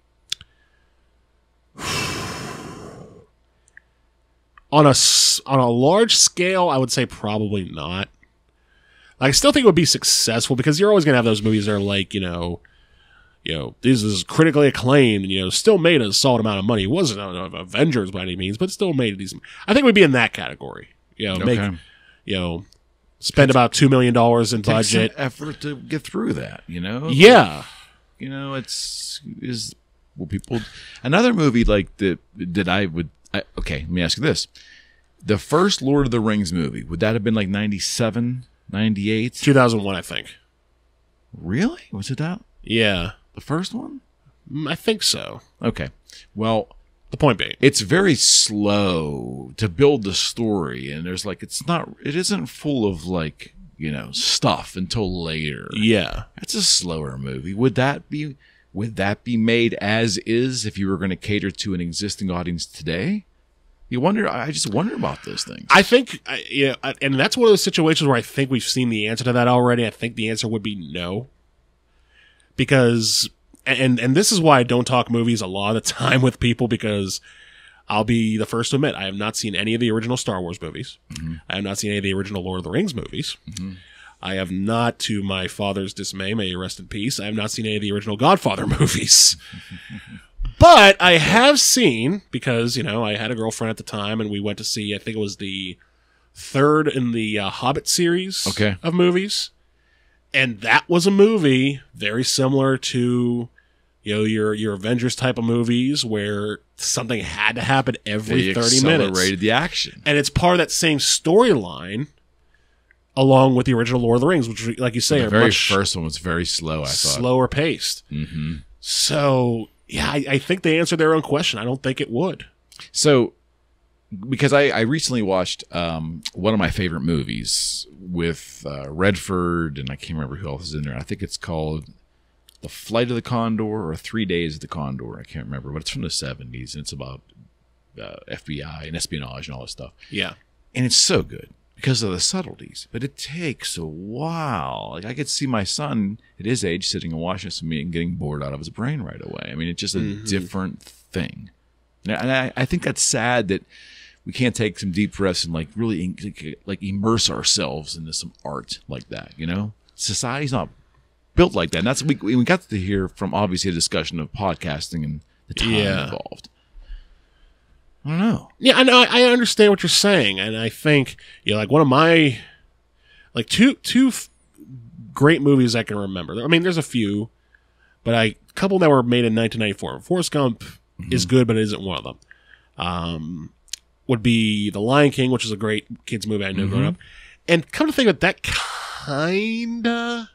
On a large scale, I would say probably not. I still think it would be successful, because you're always going to have those movies that are like, you know, this is critically acclaimed, and, you know, still made a solid amount of money. It wasn't Avengers by any means, but still made decent. I think we'd be in that category. You know, spend about $2 million in budget. Some effort to get through that, you know? Yeah. You know, people. Another movie like okay, let me ask you this. The first Lord of the Rings movie, would that have been like 97, 98? 2001, I think. Really? Was it that? Yeah. The first one? I think so. Okay. Well, the point being, it's very slow to build the story, and it isn't full of, like, you know, stuff until later. Yeah. That's a slower movie. Would that be made as is if you were going to cater to an existing audience today? I just wonder about those things. I think, and that's one of those situations where I think we've seen the answer to that already. I think the answer would be no. Because, and this is why I don't talk movies a lot of the time with people, because I'll be the first to admit, I have not seen any of the original Star Wars movies. Mm-hmm. I have not seen any of the original Lord of the Rings movies. Mm-hmm. I have not, to my father's dismay, may he rest in peace, I have not seen any of the original Godfather movies. But I have seen, because, you know, I had a girlfriend at the time, and we went to see, I think it was the third in the Hobbit series of movies. And that was a movie very similar to, you know, your Avengers type of movies, where something had to happen every 30 minutes. Accelerated the action. And it's part of that same storyline, along with the original Lord of the Rings, which, like you say, the very first one was very slow, I thought. Slower paced. Mm-hmm. So, yeah, I think they answered their own question. I don't think it would. So, because I recently watched one of my favorite movies with Redford, and I can't remember who else is in there. I think it's called The Flight of the Condor or 3 Days of the Condor. I can't remember, but it's from the 70s, and it's about FBI and espionage and all this stuff. Yeah. And it's so good because of the subtleties, but it takes a while. Like, I could see my son at his age sitting and watching this with me and getting bored out of his brain right away. I mean, it's just a different thing. And I think that's sad that we can't take some deep breaths and, like, really like immerse ourselves into some art like that, you know? Society's not built like that. And that's we got to hear from, obviously, a discussion of podcasting and the time involved. I don't know. Yeah, I understand what you're saying, and I think, you know, like, one of my, like, two great movies I can remember. I mean, there's a few, but a couple that were made in 1994. Forrest Gump is good, but it isn't one of them. Would be The Lion King, which is a great kids movie I knew growing up. And come to think of it, that kinda,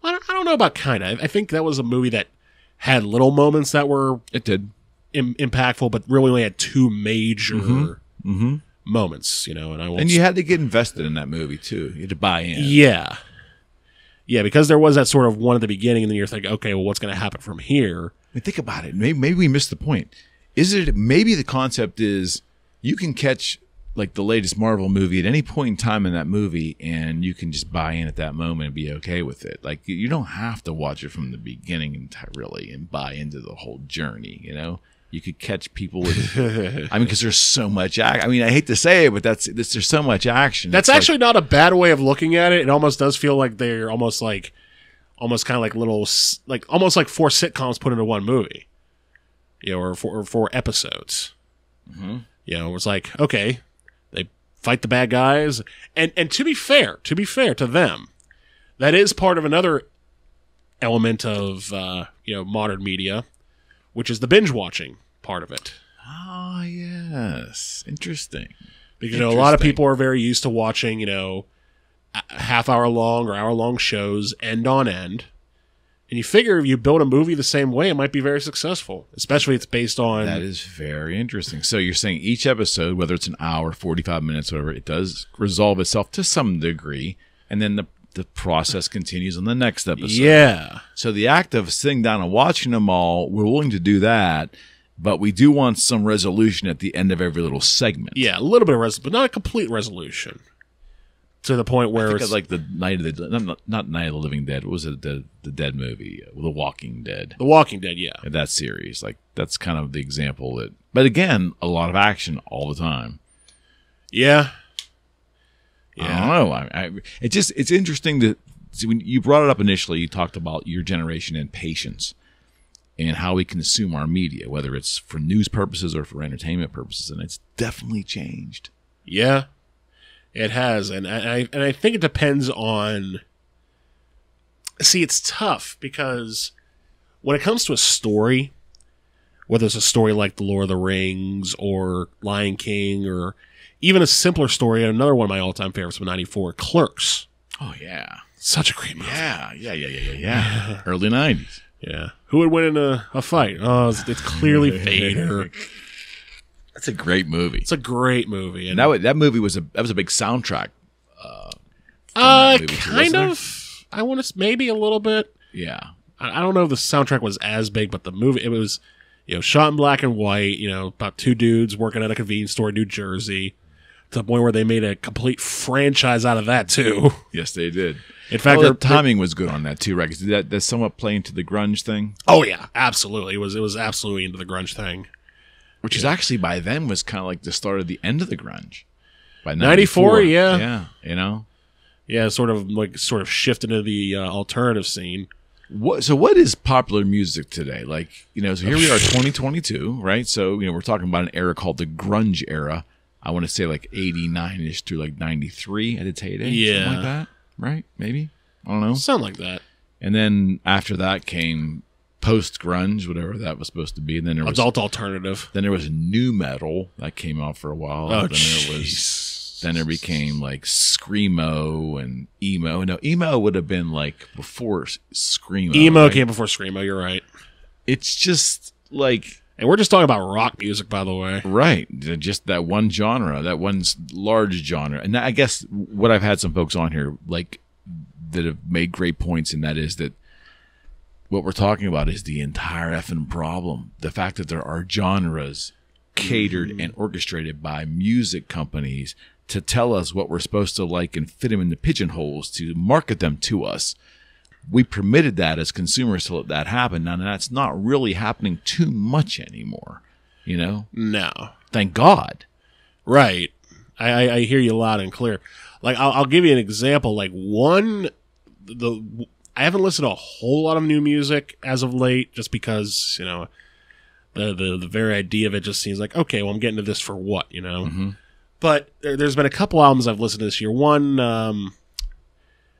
I don't know about kinda. I think that was a movie that had little moments that were impactful, but really only had two major moments, you know. And you had to get invested in that movie too. You had to buy in. Yeah, because there was that sort of one at the beginning, and then you're thinking, okay, well, what's going to happen from here? I mean, think about it. Maybe we missed the point. Maybe the concept is you can catch, like, the latest Marvel movie at any point in time in that movie, and you can just buy in at that moment and be okay with it. Like, you don't have to watch it from the beginning and buy into the whole journey, you know? You could catch people with, I mean, because there's so much action. I mean, I hate to say it, but there's so much action. That's actually not a bad way of looking at it. It almost does feel like they're almost kind of like little, like, almost like 4 sitcoms put into one movie, you know, or 4 episodes. You know, it's like, okay, they fight the bad guys. And to be fair to them, that is part of another element of modern media, which is the binge watching part of it. Ah, yes. Interesting. Because a lot of people are very used to watching, half-hour long or hour-long shows end on end. And you figure if you build a movie the same way, it might be very successful, especially if it's based on... That is very interesting. So you're saying each episode, whether it's an hour, 45 minutes, whatever, it does resolve itself to some degree, and then the process continues on the next episode. Yeah. So the act of sitting down and watching them all, we're willing to do that, but we do want some resolution at the end of every little segment. Yeah, a little bit of resolution, but not a complete resolution. To the point where it's like the Night of the not Night of the Living Dead. What was it? The Dead movie, The Walking Dead. The Walking Dead, yeah. That series, like that's kind of the example that. But again, a lot of action all the time. Yeah. I don't know. It's interesting to see when you brought it up initially. You talked about your generation and patience, and how we consume our media, whether it's for news purposes or for entertainment purposes, and it's definitely changed. Yeah. It has, and I think it depends on... See, it's tough, because when it comes to a story, whether it's a story like The Lord of the Rings, or Lion King, or even a simpler story, another one of my all-time favorites from '94, Clerks. Oh, yeah. Such a great movie. Yeah. Early 90s. Yeah. Who would win in a fight? Oh, it's clearly Vader. That's a great movie. It's a great movie. And that movie was a big soundtrack. Kind of. I want to maybe a little bit. Yeah. I don't know if the soundtrack was as big, but the movie, it was, shot in black and white, about two dudes working at a convenience store in New Jersey, to the point where they made a complete franchise out of that, too. Yes, they did. In fact, the timing was good on that, too, right? Did that somewhat play into the grunge thing? Oh, yeah, absolutely. It was absolutely into the grunge thing. Which is actually, by then, was kind of like the start of the end of the grunge. By 94, yeah. Yeah, Yeah, sort of shifted into the alternative scene. So what is popular music today? Like, so here we are, 2022, right? So, we're talking about an era called the grunge era. I want to say like 89-ish through like 93 at its heyday. Yeah. Something like that, right? Maybe? I don't know. Something like that. And then after that came post-grunge, whatever that was supposed to be. And then there was adult alternative. Then there was new metal that came out for a while. Oh, then there became like screamo and emo. No, emo would have been like before screamo. Emo right? came before screamo. You're right. It's just like, and we're just talking about rock music, by the way. Right, just that one genre, that one large genre. And I guess what I've had some folks on here like that have made great points, and that is that what we're talking about is the entire effing problem. The fact that there are genres catered and orchestrated by music companies to tell us what we're supposed to like and fit them into pigeonholes to market them to us. We permitted that as consumers to let that happen. Now, that's not really happening too much anymore, No. Thank God. Right. I hear you loud and clear. Like, I'll give you an example. Like, I haven't listened to a whole lot of new music as of late, just because, the very idea of it just seems like, okay, well, I'm getting to this for what, Mm-hmm. But there's been a couple albums I've listened to this year. One,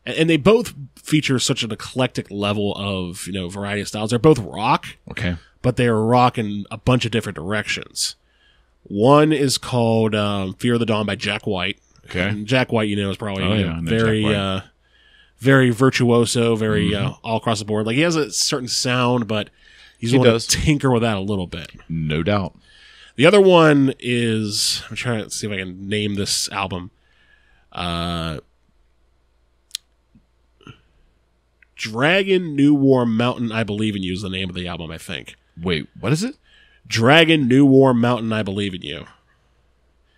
and they both feature such an eclectic level of, variety of styles. They're both rock. Okay. But they are rock in a bunch of different directions. One is called Fear of the Dawn by Jack White. Okay. And Jack White, is probably very very virtuoso, very all across the board. Like, he has a certain sound, but he's willing to tinker with that a little bit. No doubt. The other one is, I'm trying to see if I can name this album. Dragon New Warm Mountain, I Believe in You is the name of the album, I think. Wait, what is it? Dragon New Warm Mountain, I Believe in You.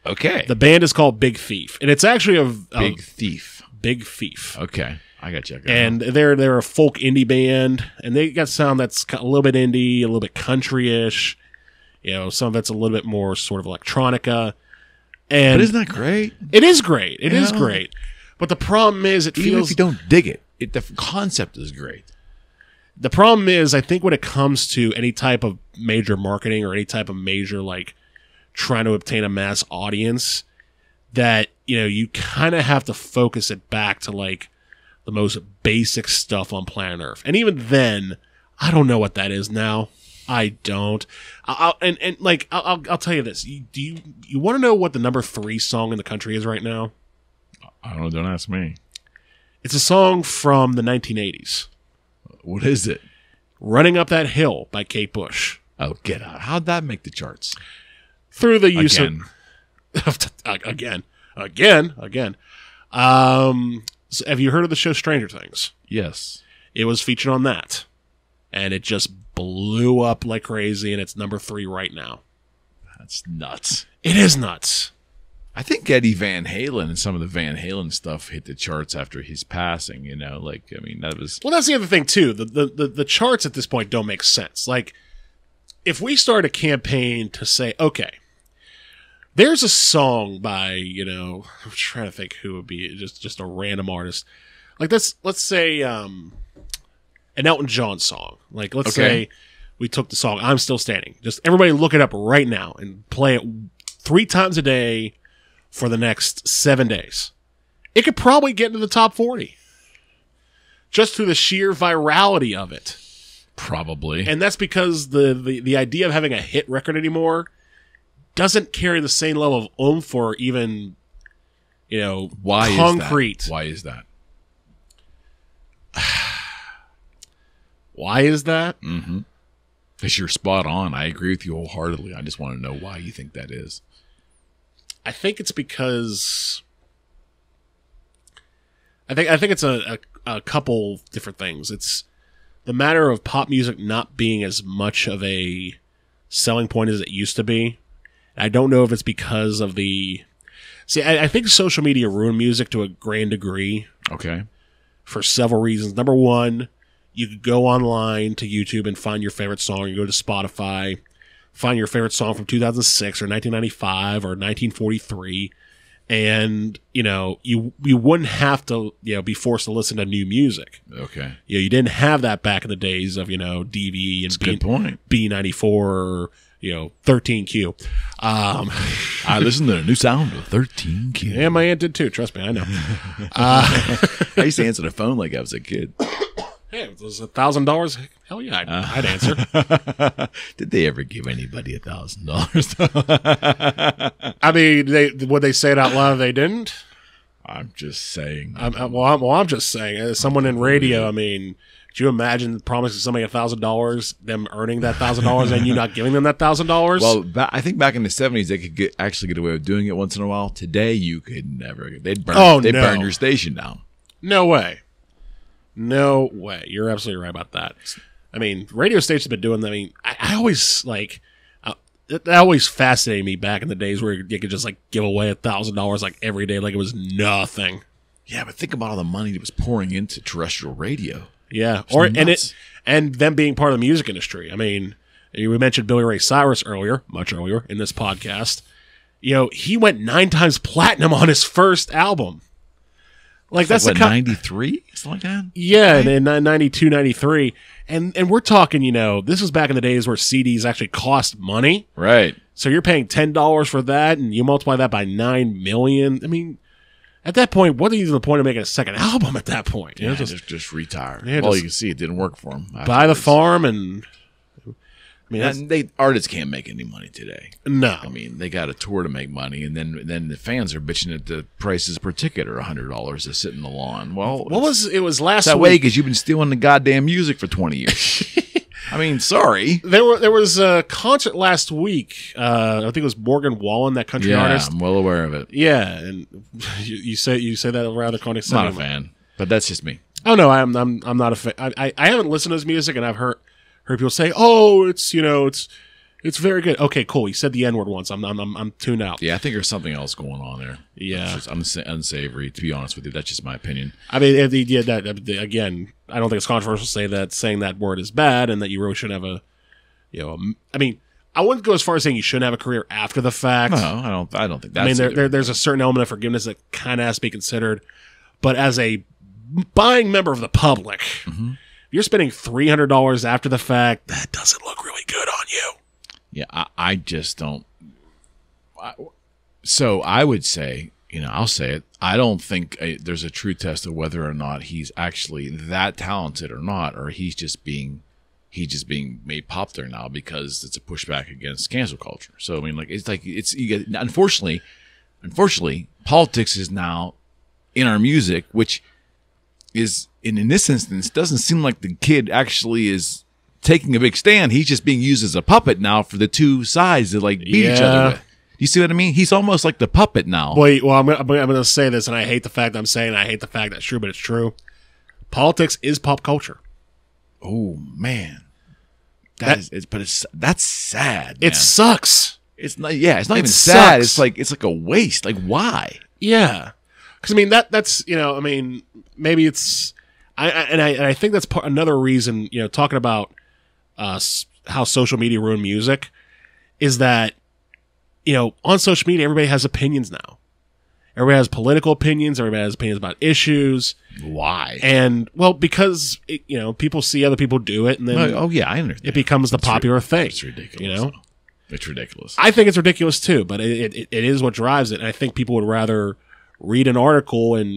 Okay. The band is called Big Thief, and it's actually Big Thief. Big Thief. Okay, I got you. And they're a folk indie band, and they got sound that's a little bit indie, a little bit country-ish. Some of that's a little bit more sort of electronica. But isn't that great? It is great. It is great. But the problem is, even if you don't dig it, the concept is great. The problem is, I think when it comes to any type of major marketing or any type of major, like, trying to obtain a mass audience, that you kind of have to focus it back to like the most basic stuff on planet Earth. And even then, I don't know what that is now. I don't. I'll tell you this. You want to know what the number 3 song in the country is right now? I don't know. Don't ask me. It's a song from the 1980s. What is it? Running Up That Hill by Kate Bush. Oh, get out. How'd that make the charts? Through the use Again. Again. So have you heard of the show Stranger Things? Yes. It was featured on that. And it just blew up like crazy, and it's number 3 right now. That's nuts. It is nuts. I think Eddie Van Halen and some of the Van Halen stuff hit the charts after his passing, that was... Well, that's the other thing, too. The charts at this point don't make sense. Like, if we start a campaign to say, okay, there's a song by, I'm trying to think who would be just a random artist. Like, let's say an Elton John song. Like, let's say we took the song I'm Still Standing. Just everybody look it up right now and play it 3 times a day for the next 7 days. It could probably get into the top 40. Just through the sheer virality of it. Probably. And that's because the idea of having a hit record anymore doesn't carry the same level of oomph or even, concrete. Why is that? Why is that? Mm-hmm. Because you're spot on. I agree with you wholeheartedly. I just want to know why you think that is. I think it's because I think it's a couple different things. It's the matter of pop music not being as much of a selling point as it used to be. I don't know if it's because of I think social media ruined music to a grand degree. Okay. For several reasons. Number one, you could go online to YouTube and find your favorite song. You go to Spotify, find your favorite song from 2006 or 1995 or 1943, and you wouldn't have to be forced to listen to new music. Okay. You didn't have that back in the days of DV and good point. B94 or 13Q. I listened to the new sound of 13Q. Yeah, my aunt did too. Trust me, I know. I used to answer the phone like I was a kid. Hey, it was $1,000. Hell yeah, I'd answer. Did they ever give anybody $1,000? I mean, would they say it out loud? They didn't. I'm just saying. I'm just saying. As someone in radio, I mean, do you imagine promising somebody $1,000, them earning that $1,000, and you not giving them that $1,000? Well, I think back in the 70s, they could actually get away with doing it once in a while. Today, you could never. They'd burn your station down. No way. No way. You're absolutely right about that. I mean, radio stations have been doing that. I mean, I always that always fascinated me back in the days where you could just give away $1,000 every day like it was nothing. Yeah, but think about all the money that was pouring into terrestrial radio. Yeah, and them being part of the music industry. I mean, we mentioned Billy Ray Cyrus much earlier in this podcast. He went 9 times platinum on his first album. That's like 93? Something like that? Yeah, right? In 92, 93. And we're talking, this was back in the days where CDs actually cost money. Right. So you're paying $10 for that, and you multiply that by 9 million. I mean, at that point, what is even the point of making a second album at that point? Yeah, just retire. Yeah, well, you can see it didn't work for him. Buy the farm and... I mean, artists can't make any money today. No, I mean they got a tour to make money, and then the fans are bitching that the prices per ticket are $100 to sit in the lawn. Well, it was last that week. Way because you've been stealing the goddamn music for 20 years. I mean, sorry. There was a concert last week. I think it was Morgan Wallen, that country artist. I'm well aware of it. Yeah, and you say that around the corner. I'm not a fan, but that's just me. Oh no, I'm not a fan. I haven't listened to his music, and I've heard people say, "Oh, it's very good." Okay, cool. He said the N-word once. I'm tuned out. Yeah, I think there's something else going on there. Yeah, it's just unsavory. To be honest with you, that's just my opinion. I mean, again, I don't think it's controversial to say that saying that word is bad and that you really shouldn't have I mean, I wouldn't go as far as saying you shouldn't have a career after the fact. No, I don't think that's. I mean, there's a certain element of forgiveness that kind of has to be considered, but as a buying member of the public. Mm-hmm. You're spending $300 after the fact. That doesn't look really good on you. Yeah, I just don't. So I would say, I'll say it. I don't think there's a true test of whether or not he's actually that talented or not, or he's just being made popular now because it's a pushback against cancel culture. So I mean, unfortunately, politics is now in our music, which is in this instance doesn't seem like the kid actually is taking a big stand. He's just being used as a puppet now for the two sides to beat each other with. You see what I mean? He's almost like the puppet now. Wait, well, I'm going to say this, and I hate the fact I'm saying it. I hate the fact that's true, but it's true. Politics is pop culture. Oh man, that's sad. It man. Sucks. It's not. Yeah, it's not even sucks. sad. It's like a waste. Like why? Yeah, because I mean that's maybe it's I think that's another reason talking about how social media ruined music is that. On social media, everybody has opinions now. Everybody has political opinions. Everybody has opinions about issues. Why? And, well, because, people see other people do it, and then I understand. It becomes the popular thing. It's ridiculous. It's ridiculous. I think it's ridiculous, too, but it is what drives it. And I think people would rather read an article and,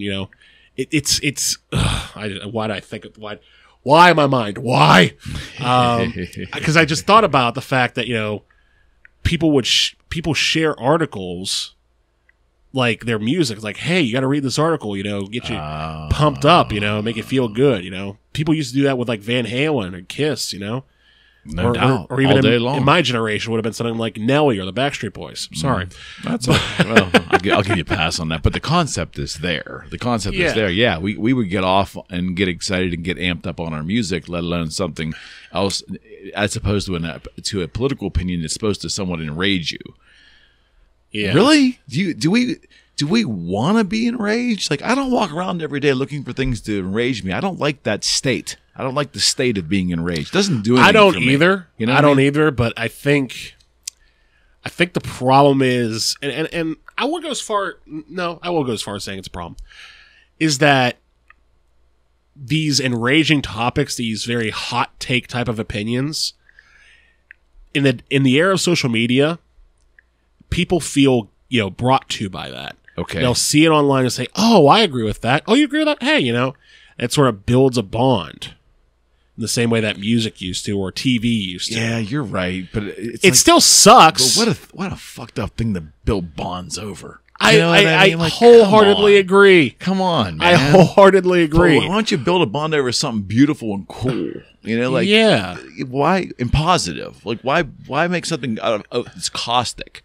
why my mind? Why? Because I just thought about the fact that, people share articles like their music. Like, hey, you got to read this article, get you pumped up, make you feel good, People used to do that with like Van Halen and Kiss, No doubt. Or even all day long. In my generation would have been something like Nelly or the Backstreet Boys. Sorry. That's well, I'll give you a pass on that. But the concept is there. The concept is there. Yeah, we would get off and get excited and get amped up on our music, let alone something else, as opposed to a political opinion that's supposed to somewhat enrage you. Yeah. Really? Do we want to be enraged? Like, I don't walk around every day looking for things to enrage me. I don't like that state. I don't like the state of being enraged. It doesn't do anything. I don't for me. either. I don't either. But I think the problem is, and I won't go as far. No, I won't go as far as saying it's a problem. Is that these enraging topics, these very hot take type of opinions, in the era of social media, people feel brought to by that. Okay, they'll see it online and say, "Oh, I agree with that. Oh, you agree with that? Hey, it sort of builds a bond." In the same way that music used to, or TV used to. Yeah, you're right, but it still sucks. But what a fucked up thing to build bonds over. I wholeheartedly agree. Come on, man. I wholeheartedly agree. But why don't you build a bond over something beautiful and cool? Yeah. Why and positive? Like why make something out of it's caustic?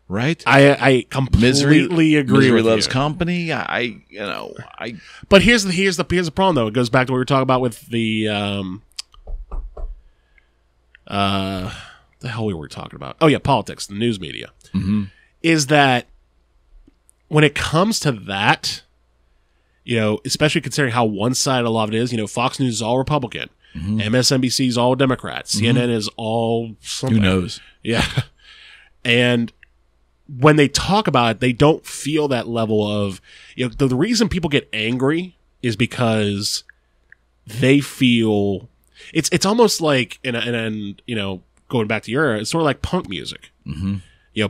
Right? I completely agree misery with loves you. company. But here's the problem though. It goes back to what we were talking about with the the hell we were talking about. Oh yeah, politics, the news media. Mm-hmm. Is that when it comes to that, especially considering how one-sided a lot of it is, Fox News is all Republican, mm-hmm. MSNBC is all Democrat, mm-hmm. CNN is all something. Who knows? Yeah. And when they talk about it, they don't feel that level of, the reason people get angry is because they feel it's almost like, and going back to your era, it's sort of like punk music. Mm-hmm.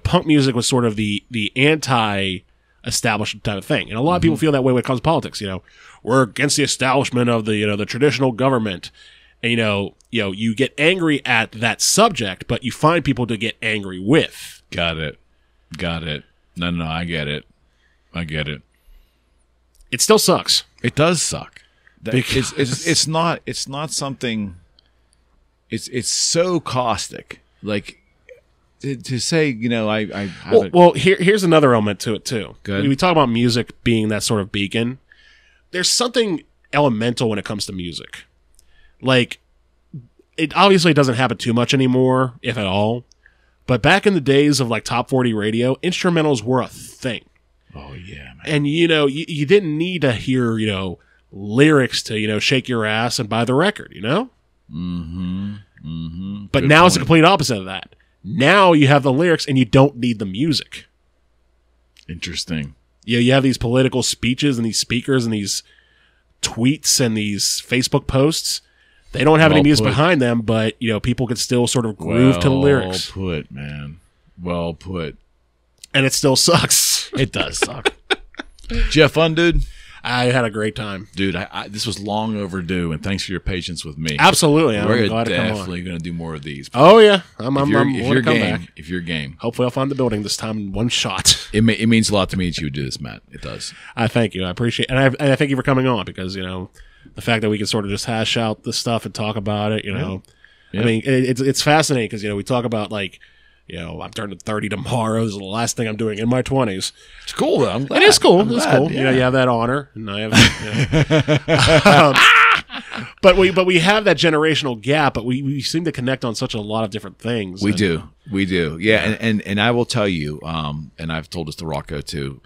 Punk music was sort of the anti-establishment type of thing. And a lot of people feel that way when it comes to politics. We're against the establishment of the, the traditional government. And, you get angry at that subject, but you find people to get angry with. Got it. No, I get it. It still sucks. It does suck. It's not something. It's so caustic. Like to say, I well, here's another element to it too. Good. We talk about music being that sort of beacon. There's something elemental when it comes to music. Like, it obviously doesn't happen too much anymore, if at all. But back in the days of like top 40 radio, instrumentals were a thing. Oh yeah, man. And you didn't need to hear lyrics to shake your ass and buy the record. Mm-hmm. Mm-hmm. But now it's the complete opposite of that. Now you have the lyrics and you don't need the music. Interesting. You have these political speeches and these speakers and these tweets and these Facebook posts. They don't have any music behind them, but people can still sort of groove to the lyrics. Well put, man. Well put. And it still sucks. It does suck. Did you have fun, dude? I had a great time. Dude, this was long overdue, and thanks for your patience with me. Absolutely. We're glad to come on. definitely going to do more of these. Oh, yeah. I'm if you're come game, back. if you're game. Hopefully I'll find the building this time in one shot. It means a lot to me that you would do this, Matt. It does. I thank you. I appreciate it. And I thank you for coming on because, the fact that we can sort of just hash out this stuff and talk about it, Yeah. I mean, it's fascinating because, we talk about like, I'm turning 30 tomorrow. This is the last thing I'm doing in my 20s. It's cool, though. I'm glad. It is cool. I'm It's glad, cool. yeah. You have that honor, and I have. But we have that generational gap. But we seem to connect on such a lot of different things. We do. Yeah, and I will tell you, and I've told this to Rocco too.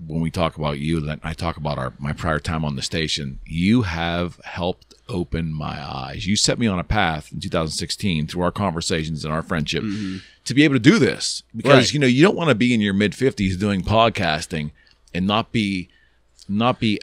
When we talk about you, that I talk about my prior time on the station. You have helped open my eyes. You set me on a path in 2016 through our conversations and our friendship to be able to do this because Right. You don't want to be in your mid 50s doing podcasting and not be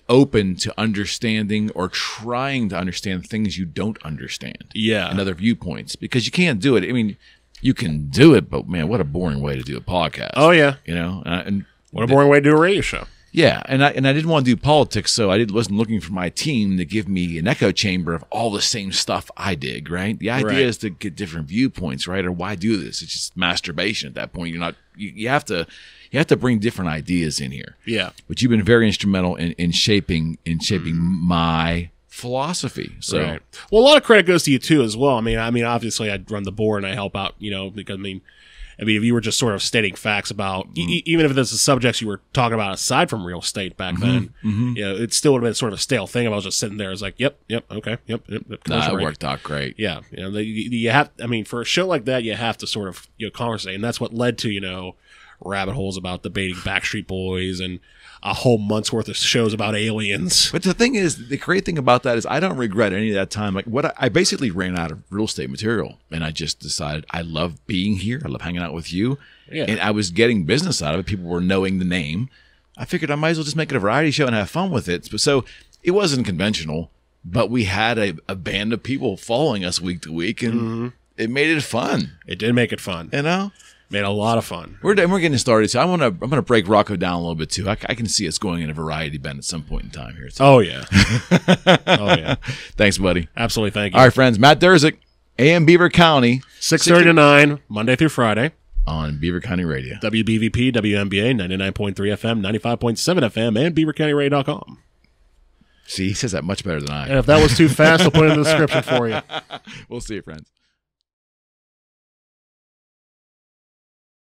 open to understanding or trying to understand things you don't understand. Yeah. And other viewpoints because you can't do it. I mean, you can do it, but man, what a boring way to do a podcast. Oh yeah. And What a boring way to do a radio show. yeah, and I didn't want to do politics, so wasn't looking for my team to give me an echo chamber of all the same stuff I dig. Right? The idea Right. is to get different viewpoints, right? Or why do this? It's just masturbation at that point. You're not. You have to bring different ideas in here. Yeah. But you've been very instrumental in shaping my philosophy. So Right. Well, a lot of credit goes to you too, as well. I mean, obviously, I run the board and I help out. Because I mean, if you were just sort of stating facts about, even if there's the subjects you were talking about aside from real estate back then, it still would have been sort of a stale thing. If I was just sitting there, it's like, yep, okay, yep. Nah, it worked out great. Yeah, you have. I mean, for a show like that, you have to sort of conversate, and that's what led to rabbit holes about debating Backstreet Boys and a whole month's worth of shows about aliens. But the thing is, the great thing about that is I don't regret any of that time. Like I basically ran out of real estate material, and I just decided I love being here. I love hanging out with you, and I was getting business out of it. People were knowing the name. I figured I might as well just make it a variety show and have fun with it. So it wasn't conventional, but we had a band of people following us week to week, and it made it fun. It did make it fun. Made a lot of fun. We're getting started, so I'm gonna break Rocco down a little bit too. I can see us going in a variety bend at some point in time here. So. Oh yeah, oh yeah. Thanks, buddy. Absolutely, thank you. All right, friends. Matt Drzik, AM Beaver County, 6:30 to 9, Monday through Friday, on Beaver County Radio, WVBP, WMBA, 99.3 FM, 95.7 FM, and BeaverCountyRadio.com. See, he says that much better than I. And if that was too fast, I'll put it in the description for you. We'll see you, friends.